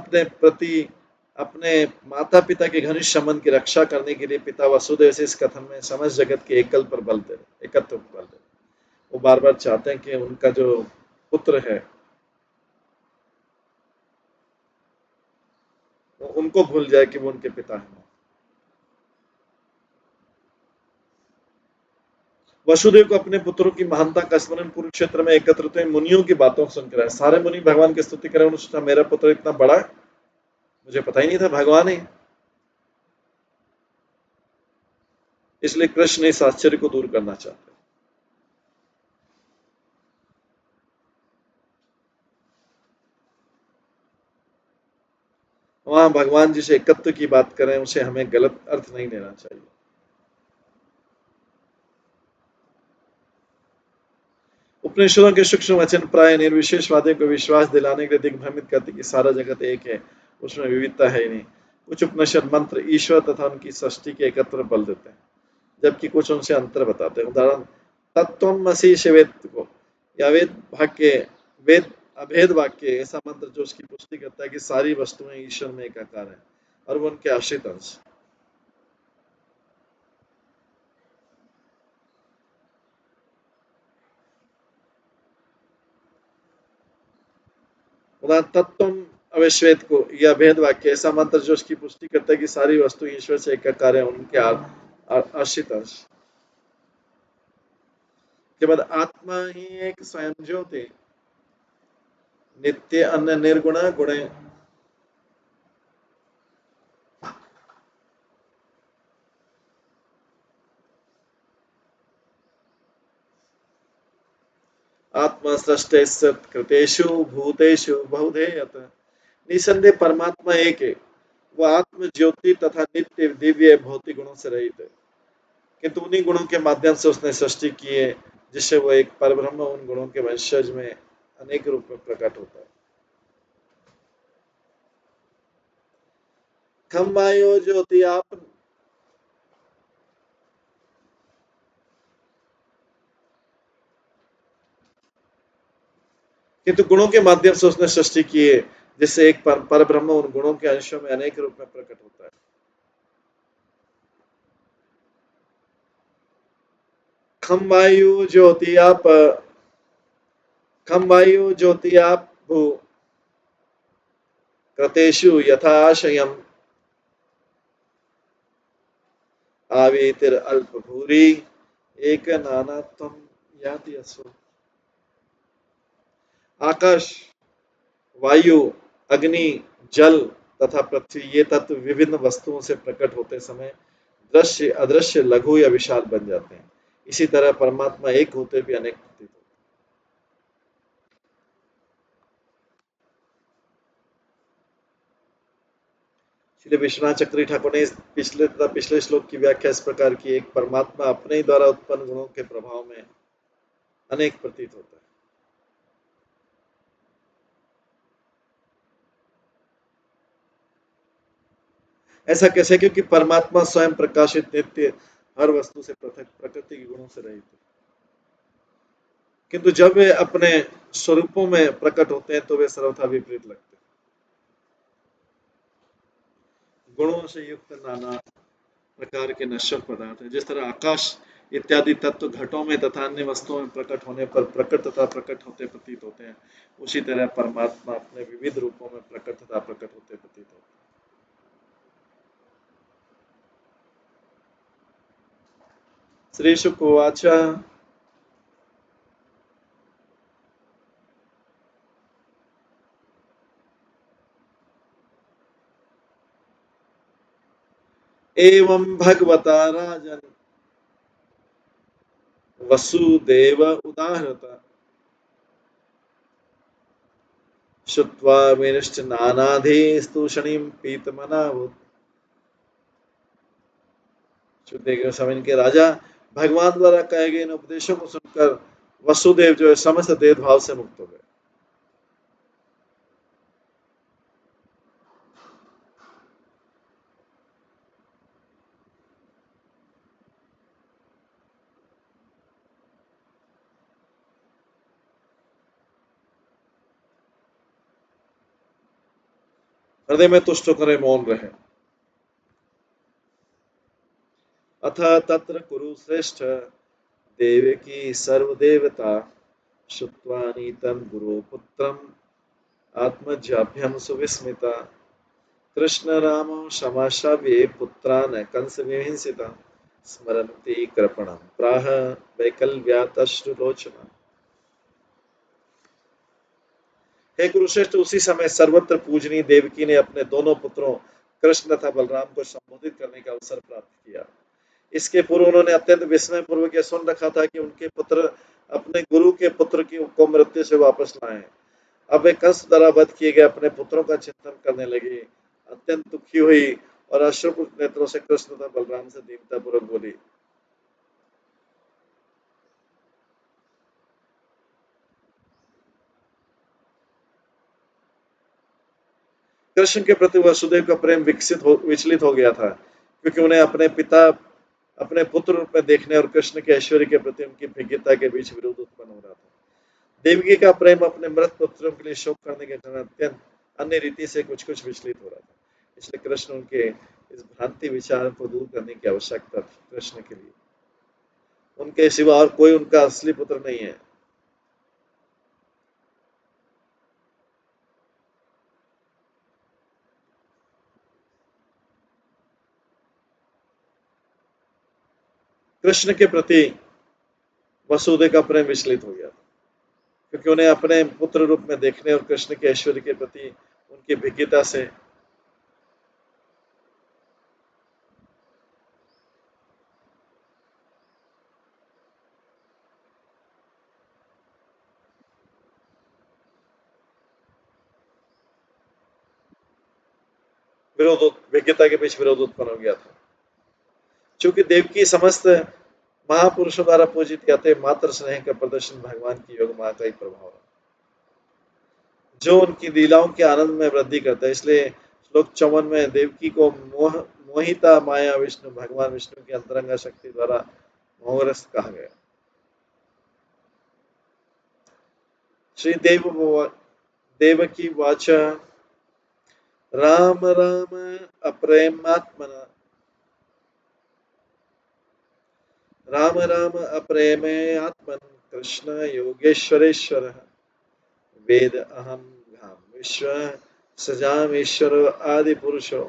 [SPEAKER 1] अपने माता पिता के घनिष्ठ संबंध की रक्षा करने के लिए पिता वसुदेव से इस कथन में समस्त जगत के एकत्व पर बल दे। वो बार बार चाहते हैं कि उनका जो पुत्र है वो उनको भूल जाए कि वो उनके पिता हैं। वसुदेव को अपने पुत्रों की महानता का स्मरण कुरुक्षेत्र में एकत्रित हुए मुनियों की बातों सुनकर है। सारे मुनि भगवान की स्तुति करें, उन्होंने सोचा मेरा पुत्र इतना बड़ा, मुझे पता ही नहीं था भगवान है। इसलिए कृष्ण इस आश्चर्य को दूर करना चाहते हैं। वहां भगवान जिसे एकत्व की बात करें उसे हमें गलत अर्थ नहीं लेना चाहिए। उपनिषदों के सूक्ष्म वचन प्राय निर्विशेषवादियों को विश्वास दिलाने के लिए दिग्भ्रमित करते कि सारा जगत एक है, उसमें विविधता है ही नहीं। कुछ उपनिषद मंत्र ईश्वर तथा उनकी सृष्टि के एकत्र बल देते हैं, जबकि कुछ उनसे अंतर बताते हैं। उदाहरण तत्त्वमसि शिवेत को या वेद अभेद वाक्य ऐसा मंत्र जो उसकी पुष्टि करता है कि सारी वस्तुएं ईश्वर में एकाकार है और वो उनके आश्रित अंश। उदाहरण तत्त्वम अविश्वेत को यह भेद वाक्य ऐसा मंत्र जो उसकी पुष्टि करता है कि सारी वस्तु ईश्वर से एकाकार है, उनके आश्रित अंश। के बाद आत्मा ही एक स्वयं ज्योति नित्य अन्य निर्गुण गुण आत्मा सृष्टि कृतेषु भूतेषु बहुधेयत। निसंदेह परमात्मा एक है, वह आत्म ज्योति तथा नित्य दिव्य भौतिक गुणों से रहित है, किंतु उन्हीं गुणों के माध्यम से उसने सृष्टि की है, जिससे वो एक परब्रह्म उन गुणों के वंशज में अनेक रूप में प्रकट होता है। खम्बायो ज्योति आप किंतु गुणों के माध्यम से उसने सृष्टि की है, जिससे एक परब्रह्म उन गुणों के अंशों में अनेक रूप में प्रकट होता है। खम्बायु ज्योति आप खम्बायु ज्योति आप भू कृतेषु यथाशयम् आवेतिर अल्प भूरि एक नानात्वम याति असो। आकाश, वायु, अग्नि, जल तथा पृथ्वी ये तत्व विभिन्न वस्तुओं से प्रकट होते समय दृश्य अदृश्य लघु या विशाल बन जाते हैं। इसी तरह परमात्मा एक होते भी अनेक प्रतीत होते हैं। इसलिए विश्वनाथ चक्रवर्ती ठाकुर ने पिछले श्लोक की व्याख्या इस प्रकार की, एक परमात्मा अपने ही द्वारा उत्पन्न गुणों के प्रभाव में अनेक प्रतीत होता है। ऐसा कैसे? क्योंकि परमात्मा स्वयं प्रकाशित नित्य हर वस्तु से पृथक प्रकृति के गुणों से रहित है, किंतु जब वे अपने स्वरूपों में प्रकट होते हैं तो वे सर्वथा विपरीत लगते हैं। गुणों से युक्त नाना प्रकार के नश्वर पदार्थ हैं। जिस तरह आकाश इत्यादि तत्व घटों में तथा अन्य वस्तुओं में प्रकट होने पर प्रकट तथा प्रकट होते प्रतीत होते हैं, उसी तरह परमात्मा अपने विविध रूपों में प्रकट तथा प्रकट होते प्रतीत होते हैं। श्री शुक उवाच एवं भगवता राजन वसुदेव उदाहरत श्रुत्वा विनिश्च नानाधि स्तूषणीं पीतमनाभूत्। सुखदेव गोस्वामी के राजा भगवान द्वारा कहे गए इन उपदेशों को सुनकर वसुदेव जो है समस्त भेदभाव से मुक्त हो गए। हृदय में तुष्ट होकर मौन रहे। अथ तत्र कुरु श्रेष्ठ देवकी सर्वदेवता श्रुत्वा नीतं गुरुपुत्रम् आत्मजाभ्यं सुविस्मिता कृष्ण रामो समाश्राव्ये पुत्रान् कंस विहिंसिता स्मरन्ति कृपणं प्राह वैकल्व्यातश्रुलोचना। हे कुरुश्रेष्ठ, उसी समय सर्वत्र पूजनीय देवकी ने अपने दोनों पुत्रों कृष्ण तथा बलराम को संबोधित करने का अवसर प्राप्त किया। इसके पूर्व उन्होंने अत्यंत विस्मय पूर्वक यह सुन रखा था कि उनके पुत्र अपने गुरु के पुत्र को मृत्यु से वापस लाए। अब वे कंस द्वारा वध किए गए अपने पुत्रों का चिंतन करने लगी। अत्यंत दुखी हुई और अश्रुपूर्ण नेत्रों से कृष्ण तथा बलराम से दीनतापूर्वक बोली, कृष्ण के प्रति वसुदेव का प्रेम विचलित हो गया था, क्योंकि उन्हें अपने पुत्र रूप में देखने और कृष्ण के ऐश्वर्य के प्रति उनकी भिज्ञता के बीच विरोध उत्पन्न हो रहा था। देवकी का प्रेम अपने मृत पुत्रों के लिए शोक करने के कारण अत्यंत अन्य रीति से कुछ कुछ विचलित हो रहा था। इसलिए कृष्ण उनके इस भ्रांति विचार को दूर करने की आवश्यकता थी। कृष्ण के लिए उनके सिवा और कोई उनका असली पुत्र नहीं है। कृष्ण के प्रति वसुदेव का प्रेम विचलित हो गया था, क्योंकि उन्हें अपने पुत्र रूप में देखने और कृष्ण के ऐश्वर्य के प्रति उनकी भिज्ञता से भिज्ञता के बीच विरोध उत्पन्न हो गया था। चूंकि देवकी समस्त महापुरुषों द्वारा पूजित जाते मात्र स्नेह का प्रदर्शन भगवान की योग माया का ही प्रभाव है, जो उनकी लीलाओं के आनंद में वृद्धि करता है। इसलिए श्लोक 54 में देवकी को मोहिता माया विष्णु भगवान विष्णु की अंतरंगा शक्ति द्वारा मोहग्रस्त कहा गया। श्री देवकी वाच राम राम अप्रेमात्मना राम राम अप्रेमे आत्मन कृष्ण योगेश्वरेश्वर वेद अहम घाम विश्व सजाम ईश्वर आदि पुरुषो।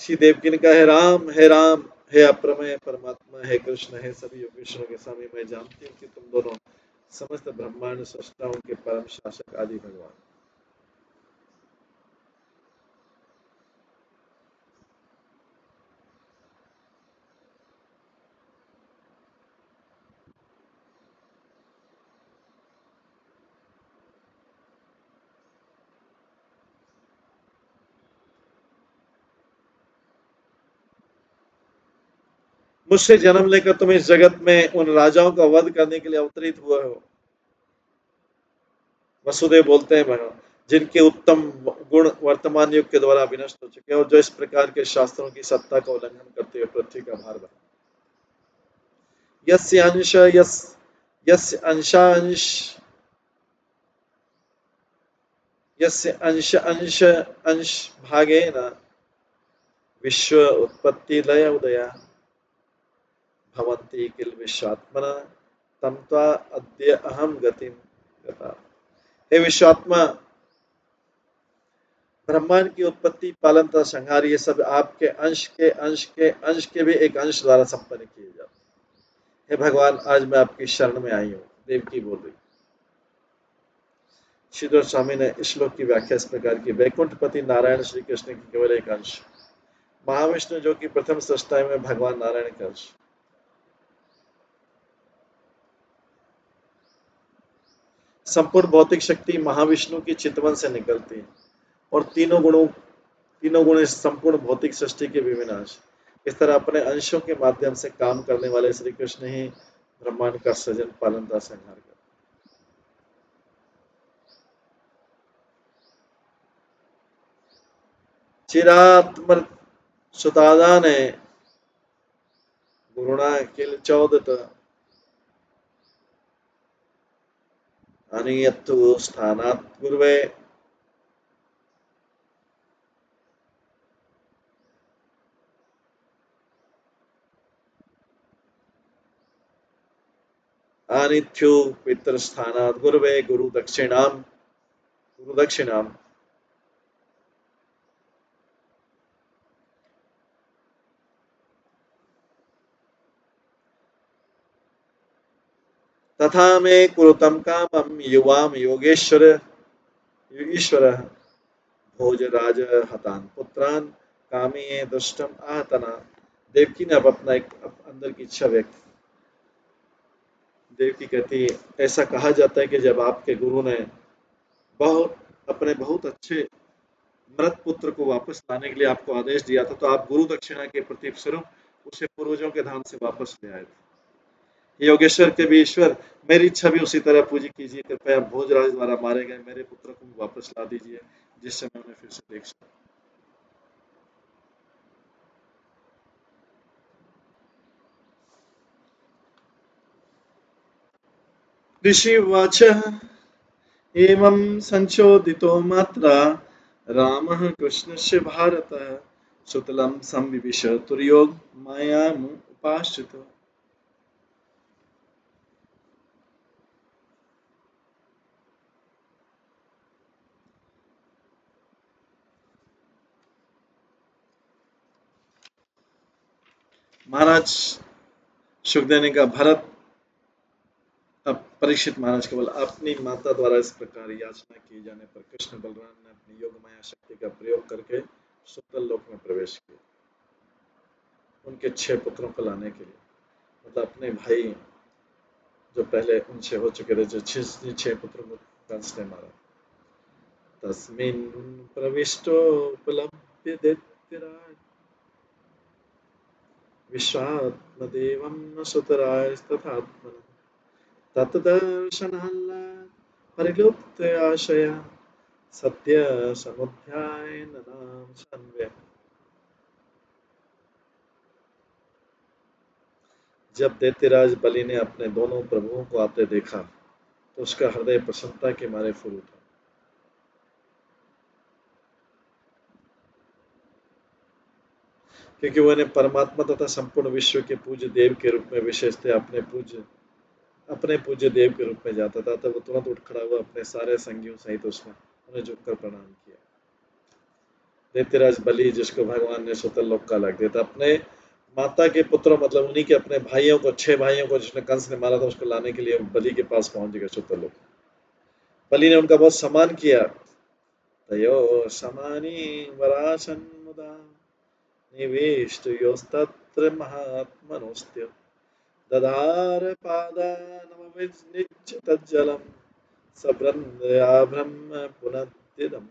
[SPEAKER 1] श्री देवकी ने कहा, हे राम, हे अप्रमेय परमात्मा, हे कृष्ण, हे सभी योगेश्वरों के स्वामी, मैं जानती हूँ कि तुम दोनों समस्त ब्रह्मांड सृष्टाओं के परम शासक आदि भगवान। मुझसे जन्म लेकर तुम इस जगत में उन राजाओं का वध करने के लिए अवतरित हुए हो। वसुदेव बोलते हैं भगवान, जिनके उत्तम गुण वर्तमान युग के द्वारा विनष्ट हो चुके हैं और जो इस प्रकार के शास्त्रों की सत्ता का उल्लंघन करते हुए पृथ्वी का भार बना। यस्य अंश यस यस्य अंशांश यस्य अंश अंश अंश भागेन विश्व उत्पत्ति लय उदया भवन्ति किल विश्वात्मना तम त्वा अद्य अहम गतिम गता। हे विश्वात्मा, ब्रह्मांड की उत्पत्ति पालन तथा संहार ये सब आपके अंश के अंश के अंश के भी एक अंश द्वारा संपन्न किए जाते हैं। हे भगवान, आज मैं आपकी शरण में आई हूँ। देवकी बोल रही। श्रीधर स्वामी ने इस श्लोक की व्याख्या इस प्रकार की, वैकुंठपति नारायण श्री कृष्ण की केवल एक अंश, महाविष्णु जो कि प्रथम सृष्टि में भगवान नारायण का अंश, संपूर्ण भौतिक शक्ति महाविष्णु की चितवन से निकलती है और तीनों गुण इस संपूर्ण भौतिक सृष्टि के विभिन्न अंश। इस तरह अपने अंशों के माध्यम से काम करने वाले श्री कृष्ण ही ब्रह्मांड का सृजन पालन तथा संहार करते। चिरात्म सुतादा ने गुरुणा किल चौदत अनियत्तु स्थानात् गुरुवे आनिथ्यो पितृस्थानात् गुरुवे गुरु दक्षिणाम। तथा मे कुरुतम कामम युवाम योगीश्वर भोजराज हतान पुत्रान कामी दुष्टम आहतना। देवकी ने अब अपना एक अंदर की इच्छा व्यक्त। देवकी कहती है, ऐसा कहा जाता है कि जब आपके गुरु ने अपने बहुत अच्छे मृत पुत्र को वापस लाने के लिए आपको आदेश दिया था, तो आप गुरु दक्षिणा के प्रतीक स्वरूप उसे पूर्वजों के धाम से वापस ले आए थे। योगेश्वर के भी ईश्वर, मेरी इच्छा भी उसी तरह पूरी कीजिए। कृपया भोजराज द्वारा मारे गए मेरे पुत्र को भी वापस ला दीजिए, जिससे मैं उन्हें फिर से देख सकूं। ऋषिवाचः एवं संचोदितो मात्रा रामः कृष्णस्य भारत सुतलं संविविश तुर्योग मायाम् उपाश्रितो। महाराज सुखदेव ने कहा, भरत, अब परीक्षित महाराज केवल अपनी माता द्वारा इस प्रकार याचना किए जाने पर कृष्ण बलराम ने अपनी योग माया शक्ति का प्रयोग करके सुतल लोक में प्रवेश किया, उनके 6 पुत्रों को लाने के लिए। मतलब अपने भाई जो पहले उनसे हो चुके थे, जो 6 पुत्रों को कंस ने मारा। तस्मिन् प्रविष्टोपलभ्य दैत्यराज विश्वात्मदेवं सुतरायस्तथात्मनः तत्दर्शनाल्लाद परिलुप्ताशया सत्य समुद्याय ननाम सन्व्य। जब दैत्यराज बलि ने अपने दोनों प्रभुओं को आते देखा तो उसका हृदय प्रसन्नता के मारे फूल उठा, क्योंकि वह उन्हें परमात्मा तथा संपूर्ण विश्व के पूज्य देव के रूप में विशेषतः अपने पूज्य देव के रूप में जाता था। तब वो तुरंत उठ खड़ा हुआ, अपने सारे संगियों सहित उसने उन्हें झुककर प्रणाम किया। दैत्यराज बलि, जिसको भगवान ने सुतल लोक का लाग दिया था, अपने माता के पुत्रों मतलब उन्हीं के अपने भाइयों को, 6 भाइयों को जिसने कंस ने मारा था, उसको लाने के लिए बलि के पास पहुंच गए सुतल लोक। बलि ने उनका बहुत सम्मान किया। तयो समानी वरासन मुदा निवेष्टयोस्तत्र महात्मनोस्त्य दधार पादानमविनिच्य तज्जलं सब्रह्म पुनद्यदम्।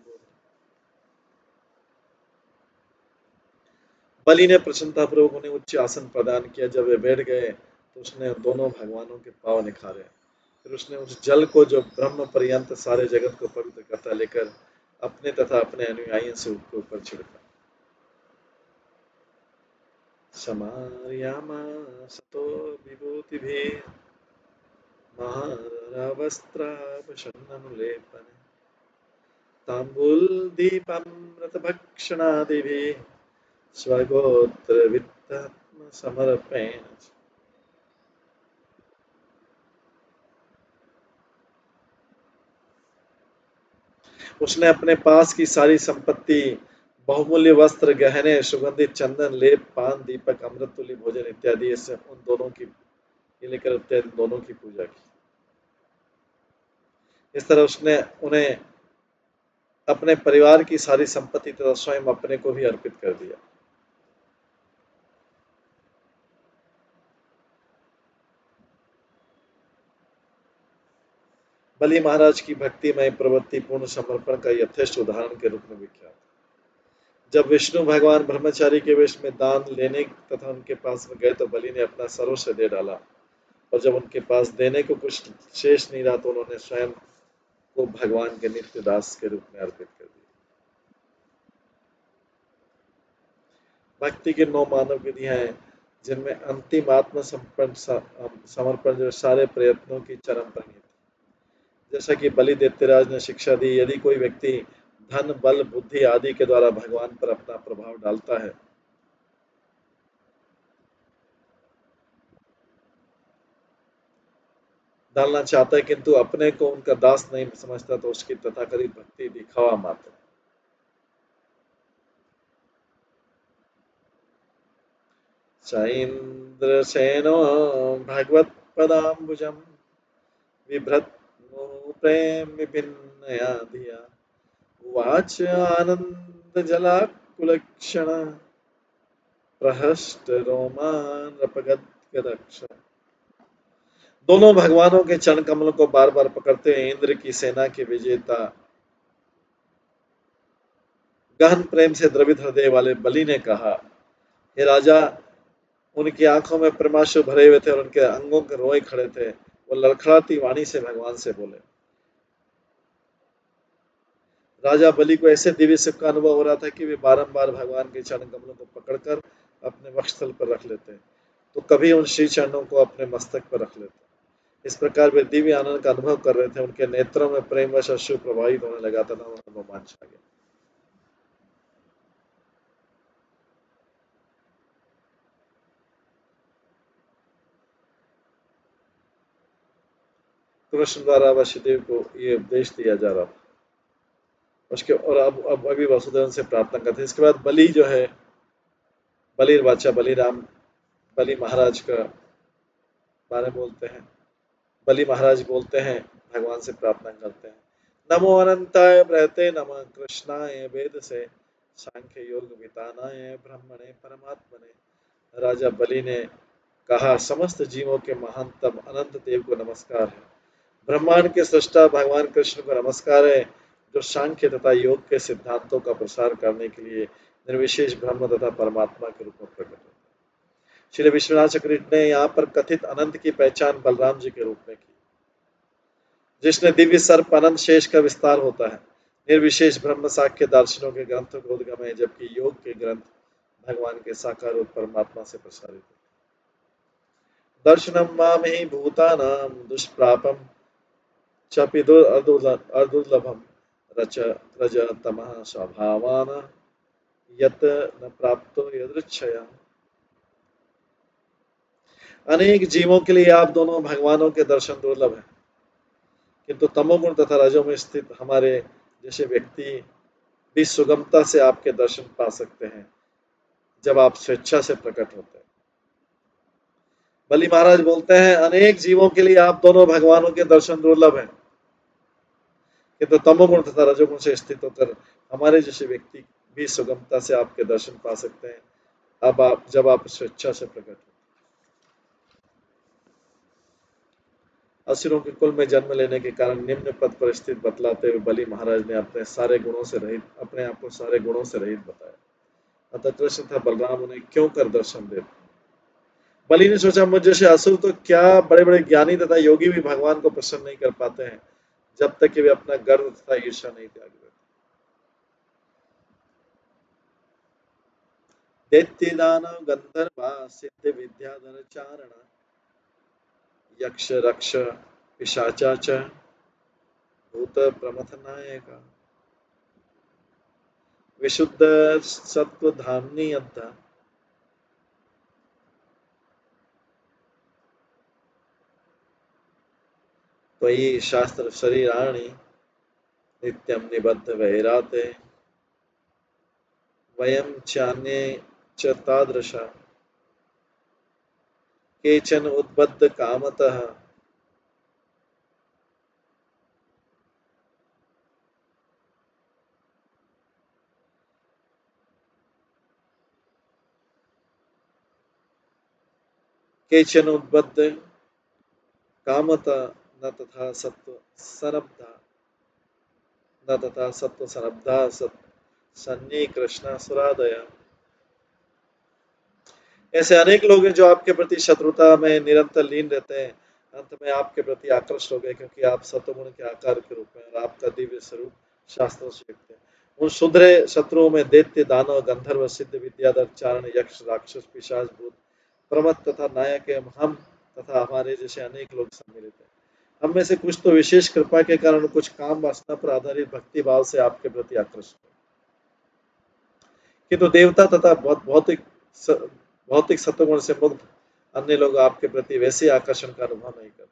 [SPEAKER 1] बलि ने प्रसन्नतापूर्वक उन्हें उच्च आसन प्रदान किया। जब वे बैठ गए तो उसने दोनों भगवानों के पांव निखारे। फिर उसने उस जल को, जो ब्रह्म पर्यंत सारे जगत को पवित्र करता, लेकर अपने तथा अपने अनुयायियों से उसके ऊपर छिड़का। समार्यामासतो विभूतिभिः महारावस्त्राभूषणमुलेपने ताम्बूलदीपामृतभक्षणादिभिः स्वगोत्रवित्तात्म समर्पयेन। उसने अपने पास की सारी संपत्ति, बहुमूल्य वस्त्र, गहने, सुगंधित चंदन, लेप, पान, दीपक, अमृत तुल्य भोजन इत्यादि से उन दोनों की लेकर इत्यादि दोनों की पूजा की। इस तरह उसने उन्हें अपने परिवार की सारी संपत्ति तथा स्वयं अपने को भी अर्पित कर दिया। बलि महाराज की भक्तिमय प्रवृत्ति पूर्ण समर्पण का यथेष्ट उदाहरण के रूप में विख्यात। जब विष्णु भगवान ब्रह्मचारी के वेश में दान लेने तथा उनके पास में गए तो बलि ने अपना सर्वस्व दे डाला, और जब उनके पास देने को कुछ शेष नहीं रहा तो उन्होंने स्वयं को भगवान के नित्य दास के रूप में अर्पित कर दिया। भक्ति की 9 मानव विधियां हैं, जिनमें अंतिम आत्म समर्पण जो सारे प्रयत्नों की चरम परिणति। जैसा कि बलि दैत्यराज ने शिक्षा दी, यदि कोई व्यक्ति धन, बल, बुद्धि आदि के द्वारा भगवान पर अपना प्रभाव डालना चाहता है, किंतु अपने को उनका दास नहीं समझता, तो उसकी तथाकथित भक्ति दिखावा मात्र। सैन्द्रसेनो भगवत्पदाम्बुजं बिभ्रत्नो प्रेम विभिन्नया धिया उवाच आनन्दजलाकुलक्षण प्रहष्टरोमानरपगद्गदक्ष। दोनों भगवानों के चरण कमलों को बार बार पकड़ते हुए इंद्र की सेना के विजेता गहन प्रेम से द्रवित हृदय वाले बलि ने कहा, हे राजा, उनकी आंखों में प्रेमाश्रु भरे हुए थे और उनके अंगों के रोए खड़े थे। वो लड़खड़ाती वाणी से भगवान से बोले। राजा बलि को ऐसे दिव्य सुख का अनुभव हो रहा था कि वे बारंबार भगवान के चरण कमलों को पकड़कर अपने वक्षस्थल पर रख लेते, तो कभी उन श्री चरणों को अपने मस्तक पर रख लेते। इस प्रकार वे दिव्य आनंद का अनुभव कर रहे थे। उनके नेत्रों में प्रेमवश अश्रु प्रवाहित होने लगा था। उन्हें रोमांच आ गया। कृष्ण द्वारा वसुदेव को ये उपदेश दिया जा रहा था। उसके और अब अभी वसुदेव से प्रार्थना करते हैं। इसके बाद बलि जो है, बलि बादशाह बलिराम बलि महाराज का बारे में बोलते हैं। बलि महाराज बोलते हैं, भगवान से प्रार्थना करते हैं, नमो अनंताय प्रहते नमः कृष्णाय वेद से सांख्य योग वितानाय ब्रह्मणे परमात्मने। राजा बलि ने कहा, समस्त जीवों के महानतम अनंत देव को नमस्कार है। ब्रह्मांड के सृष्टा भगवान कृष्ण को नमस्कार है, जो सांख्य तथा योग के सिद्धांतों का प्रसार करने के लिए निर्विशेष ब्रह्म तथा परमात्मा के रूप में प्रकट होते हैं। श्री विश्वनाथ चक्रवर्ती ने यहाँ पर कथित अनंत की पहचान बलराम जी के रूप में की, जिसने दिव्य सर्प अनंत शेष का विस्तार होता है। निर्विशेष ब्रह्म साख्य दार्शनों के ग्रंथों को उद्गम है, जबकि योग के ग्रंथ भगवान के साकार रूप परमात्मा से प्रसारित होते हैं। दर्शनम माम ही भूतानां दुष्प्रापम च अर्दुर्लभम रच रज तमः स्वभावान यत न प्राप्तो यदृच्छया। अनेक जीवों के लिए आप दोनों भगवानों के दर्शन दुर्लभ हैं, किंतु तमोगुण तथा रजो में स्थित हमारे जैसे व्यक्ति भी सुगमता से आपके दर्शन पा सकते हैं, जब आप स्वेच्छा से प्रकट होते हैं। बलि महाराज बोलते हैं, अनेक जीवों के लिए आप दोनों भगवानों के दर्शन दुर्लभ हैं, किंतु तमोगुण तथा रजोगुण से स्थित होकर हमारे जैसे व्यक्ति भी सुगमता से आपके दर्शन पा सकते हैं, जब आप स्वेच्छा से प्रकट हो। असुरों के कुल में जन्म लेने के कारण निम्न पद पर स्थित बतलाते हुए बलि महाराज ने अपने आप को सारे गुणों से रहित बताया। अतः कृष्ण तथा बलराम उन्हें क्यों कर दर्शन देते। बलि ने सोचा, मुझ जैसे असुर तो क्या बड़े बड़े ज्ञानी तथा योगी भी भगवान को प्रसन्न नहीं कर पाते हैं, जब तक कि वे अपना गर्व तथा ईर्ष्या नहीं त्याग देते। दैत्य दानव गंधर्वा सिद्ध विद्याधर चारण यक्ष रक्ष पिशाचा च भूत प्रमथ नायका विशुद्ध सत्व धामनी अद्धा त्वयि शास्त्र शरीराणि नित्यं निबद्ध वैराते वयं चान्ये च तादृशा केचन उद्बद्ध कामतः केचन उद्बद्ध कामता न तथा सत्व संरब्धा न तथा सत्व संरब्धा सन्नी कृष्ण सुरादया। ऐसे अनेक लोग हैं जो आपके प्रति शत्रुता में निरंतर लीन रहते हैं, अंत में आपके प्रति आकृष्ट हो गए, क्योंकि आप सत्वगुण के आकार के रूप में और आपका दिव्य स्वरूप शास्त्रों से युक्त है। उन शुद्र शत्रुओं में दैत्य दानव गंधर्व सिद्ध विद्याधर चारण यक्ष राक्षस पिशाच भूत प्रमथ तथा नायक एवं हम तथा हमारे जैसे अनेक लोग सम्मिलित हैं। हम में से कुछ तो विशेष कृपा के कारण कुछ काम वासना पर आधारित भक्ति भाव से आपके प्रति आकृष्ट हैं, किंतु देवता तथा भौतिक सत्वगुण से मुक्त अन्य लोग आपके प्रति वैसे आकर्षण का अनुभव नहीं करते।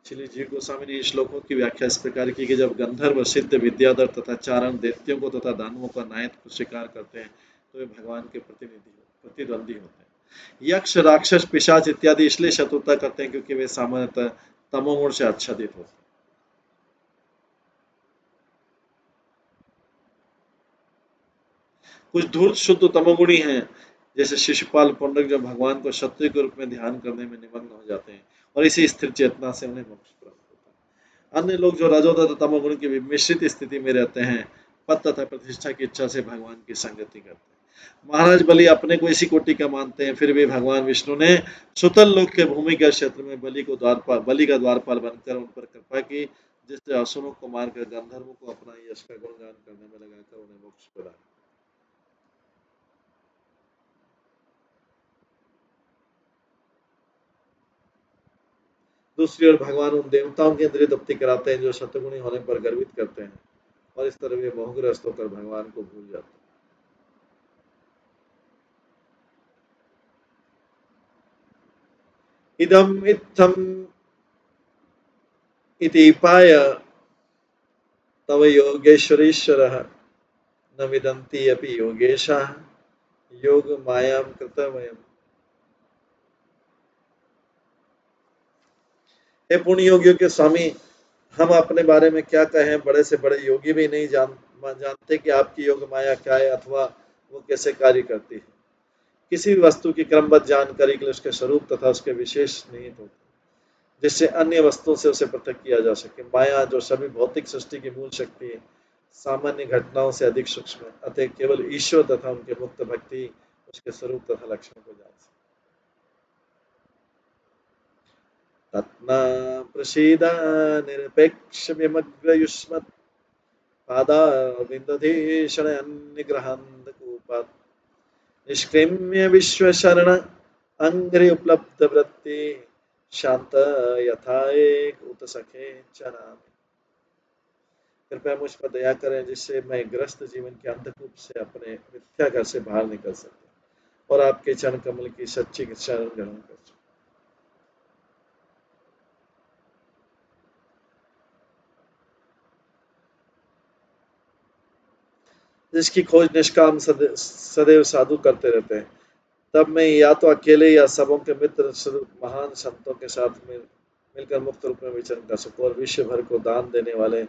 [SPEAKER 1] श्री जीव गोस्वामी ने श्लोकों की व्याख्या इस प्रकार की कि जब गंधर्व सिद्ध विद्याधर तथा चारण दैत्यों को तथा दानवों का नायक को स्वीकार करते हैं, तो वे भगवान के प्रतिद्वंदी होते हैं। यक्ष राक्षस पिशाच इत्यादि इसलिए शत्रुता करते हैं क्योंकि वे सामान्यतः तमोगुण से आच्छादित होते हैं। कुछ धूर्त शुद्ध तमोगुणी हैं, जैसे शिशुपाल पुंडक, जो भगवान को शत्रु के रूप में ध्यान करने में निमग्न हो जाते हैं और इसी स्थिर चेतना से उन्हें मोक्ष प्राप्त होता है। अन्य लोग जो रजो तथा तमोगुण की मिश्रित स्थिति में रहते हैं, पद तथा प्रतिष्ठा की इच्छा से भगवान की संगति करते हैं। महाराज बलि अपने को इसी कोटि का मानते हैं, फिर भी भगवान विष्णु ने सुतल लोक के भूमि के क्षेत्र में बलि का द्वारपाल बनकर उन पर कृपा की, जिससे असुरों को मारकर गंधर्वों को अपना यश का गुणगान करने में लगाकर उन्हें मोक्ष मिला। दूसरी ओर भगवान उन देवताओं की इंद्रिय तृप्ति कराते हैं जो शतगुणी होने पर गर्वित करते हैं, और इस तरह वे मोहग्रस्त होकर भगवान को भूल जाते हैं। इदम इत्थम इति पाय तव योगेश्वरीश्वरः न विदन्ति अपि योगेशाः योग मायां कृतवयम्। हे पुण्य योगियों के स्वामी, हम अपने बारे में क्या कहें, बड़े से बड़े योगी भी नहीं जानते कि आपकी योग माया क्या है अथवा वो कैसे कार्य करती है। किसी भी वस्तु की क्रमबद्ध जानकारी के लिए उसके स्वरूप तथा उसके विशेष निहित होते हैं, जिससे अन्य वस्तुओं से उसे पृथक किया जा सके। माया जो सभी भौतिक सृष्टि की मूल शक्ति है, सामान्य घटनाओं से अधिक सूक्ष्म है, अतः केवल ईश्वर तथा उनके मुक्त भक्ति उसके स्वरूप तथा लक्षण को जान सकते। तत्मा प्रसीद निरपेक्ष विमग्रयुष्मत् पादारविन्दधीषणनिग्रहान्धकूपात् निष्क्रिम्य विश्वशरण अंघ्रि उपलब्ध वृत्ति शांत यथा एक उत सखे चनामि। कृपया मुझ पर दया करें, जिससे मैं ग्रस्त जीवन के अंधकूप से अपने मिथ्या घर से बाहर निकल सकूं और आपके चरण कमल की सच्ची शरण ग्रहण कर सकूं, जिसकी खोज निष्काम सदैव साधु करते रहते हैं। तब मैं या तो अकेले या सबों के मित्र स्वरूप महान संतों के साथ मिलकर मुक्त रूप में विचरण कर सकूं और विश्व भर को दान देने वाले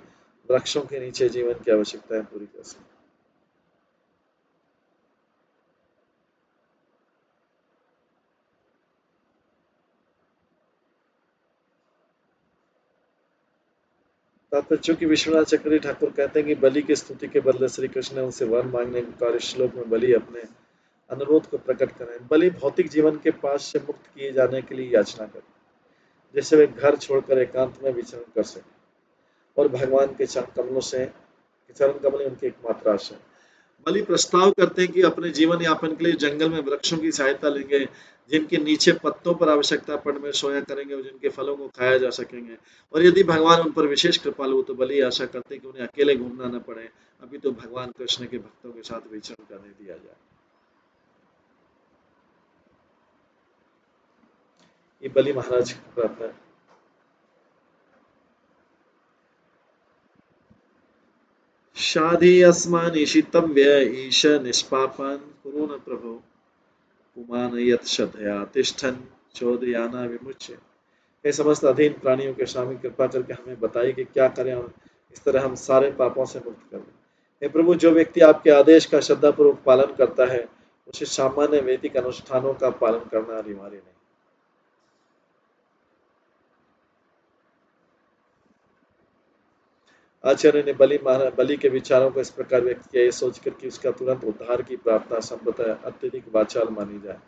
[SPEAKER 1] वृक्षों के नीचे जीवन की आवश्यकताएं पूरी कर सकूं। तात्पर्य, चूंकि विश्वनाथ चक्रवर्ती ठाकुर कहते हैं कि बलि की स्तुति के बदले श्री कृष्ण ने उनसे वर मांगने को कहा, श्लोक में बलि अपने अनुरोध को प्रकट करें। बलि भौतिक जीवन के पास से मुक्त किए जाने के लिए याचना करें, जिससे वे घर छोड़कर एकांत में विचरण कर सकें और भगवान के चरण कमल उनकी एकमात्र आशा है। बलि प्रस्ताव करते हैं कि अपने जीवन यापन के लिए जंगल में वृक्षों की सहायता लेंगे, जिनके नीचे पत्तों पर आवश्यकता पड़ने में सोया करेंगे और जिनके फलों को खाया जा सकेंगे। और यदि भगवान उन पर विशेष कृपालु हो तो बलि आशा करते हैं कि उन्हें अकेले घूमना न पड़े, अभी तो भगवान कृष्ण के भक्तों के साथ विचरण करने दिया जाए। ये बलि महाराज की प्रार्थना है। शाधि अस्मान् ईशितव्य ईश निष्पापान् कुरु न प्रभो पुमान यत् श्रद्धया तिष्ठन् चोदयाना विमुच्य। हे समस्त अधीन प्राणियों के स्वामी, कृपा करके हमें बताइए कि क्या करें और इस तरह हम सारे पापों से मुक्त कर लें। हे प्रभु, जो व्यक्ति आपके आदेश का श्रद्धापूर्वक पालन करता है, उसे सामान्य वैदिक अनुष्ठानों का पालन करना अनिवार्य नहीं। आचार्य ने बलि के विचारों को इस प्रकार व्यक्त किया, ये सोचकर कि उसका तुरंत उद्धार की प्रार्थना संभवतः अत्यधिक वाचाल मानी जाए।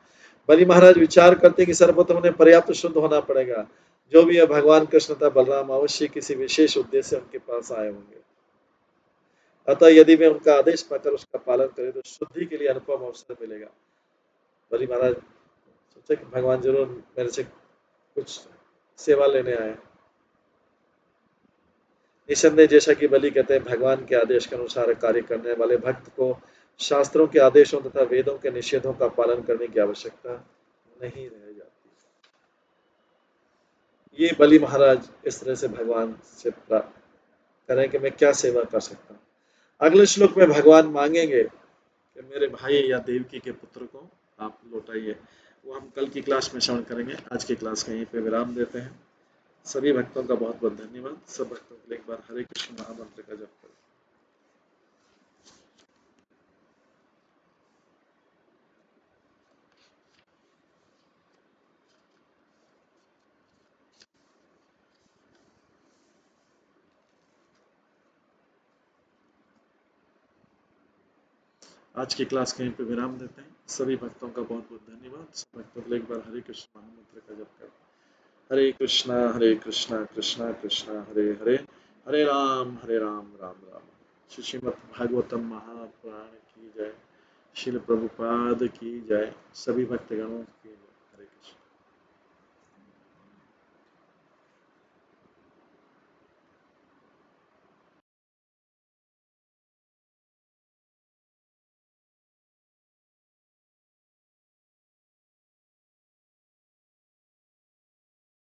[SPEAKER 1] बलि महाराज विचार करते कि सर्वप्रथम उन्हें पर्याप्त शुद्ध होना पड़ेगा। जो भी है, भगवान कृष्ण तथा बलराम अवश्य किसी विशेष उद्देश्य से उनके पास आए होंगे, अतः यदि वे उनका आदेश पाकर उसका पालन करें तो शुद्धि के लिए अनुपम अवसर मिलेगा। बलि महाराज सोचे कि भगवान जरूर मेरे से कुछ सेवा लेने आए। निसंदेह, जैसा कि बलि कहते हैं, भगवान के आदेश के अनुसार कार्य करने वाले भक्त को शास्त्रों के आदेशों तथा वेदों के निषेधों का पालन करने की आवश्यकता नहीं रह जाती। ये बलि महाराज इस तरह से भगवान से करें कि मैं क्या सेवा कर सकता हूँ। अगले श्लोक में भगवान मांगेंगे कि मेरे भाई या देवकी के पुत्र को आप लौटाइए। वो हम कल की क्लास में श्रवण करेंगे। आज की क्लास का यहीं पे विराम देते हैं। सभी भक्तों का बहुत बहुत धन्यवाद। सब भक्तों के लिए एक बार हरे कृष्ण महामंत्र का जप करें। आज की क्लास कहीं पे विराम देते हैं। सभी भक्तों का बहुत बहुत धन्यवाद। सब भक्तों के लिए एक बार हरे कृष्ण महामंत्र का जप करें। हरे कृष्णा कृष्णा कृष्णा हरे हरे, हरे राम राम राम। श्रीमद् भागवतम महापुराण की जय। श्रील प्रभुपाद की जय। सभी भक्तगणों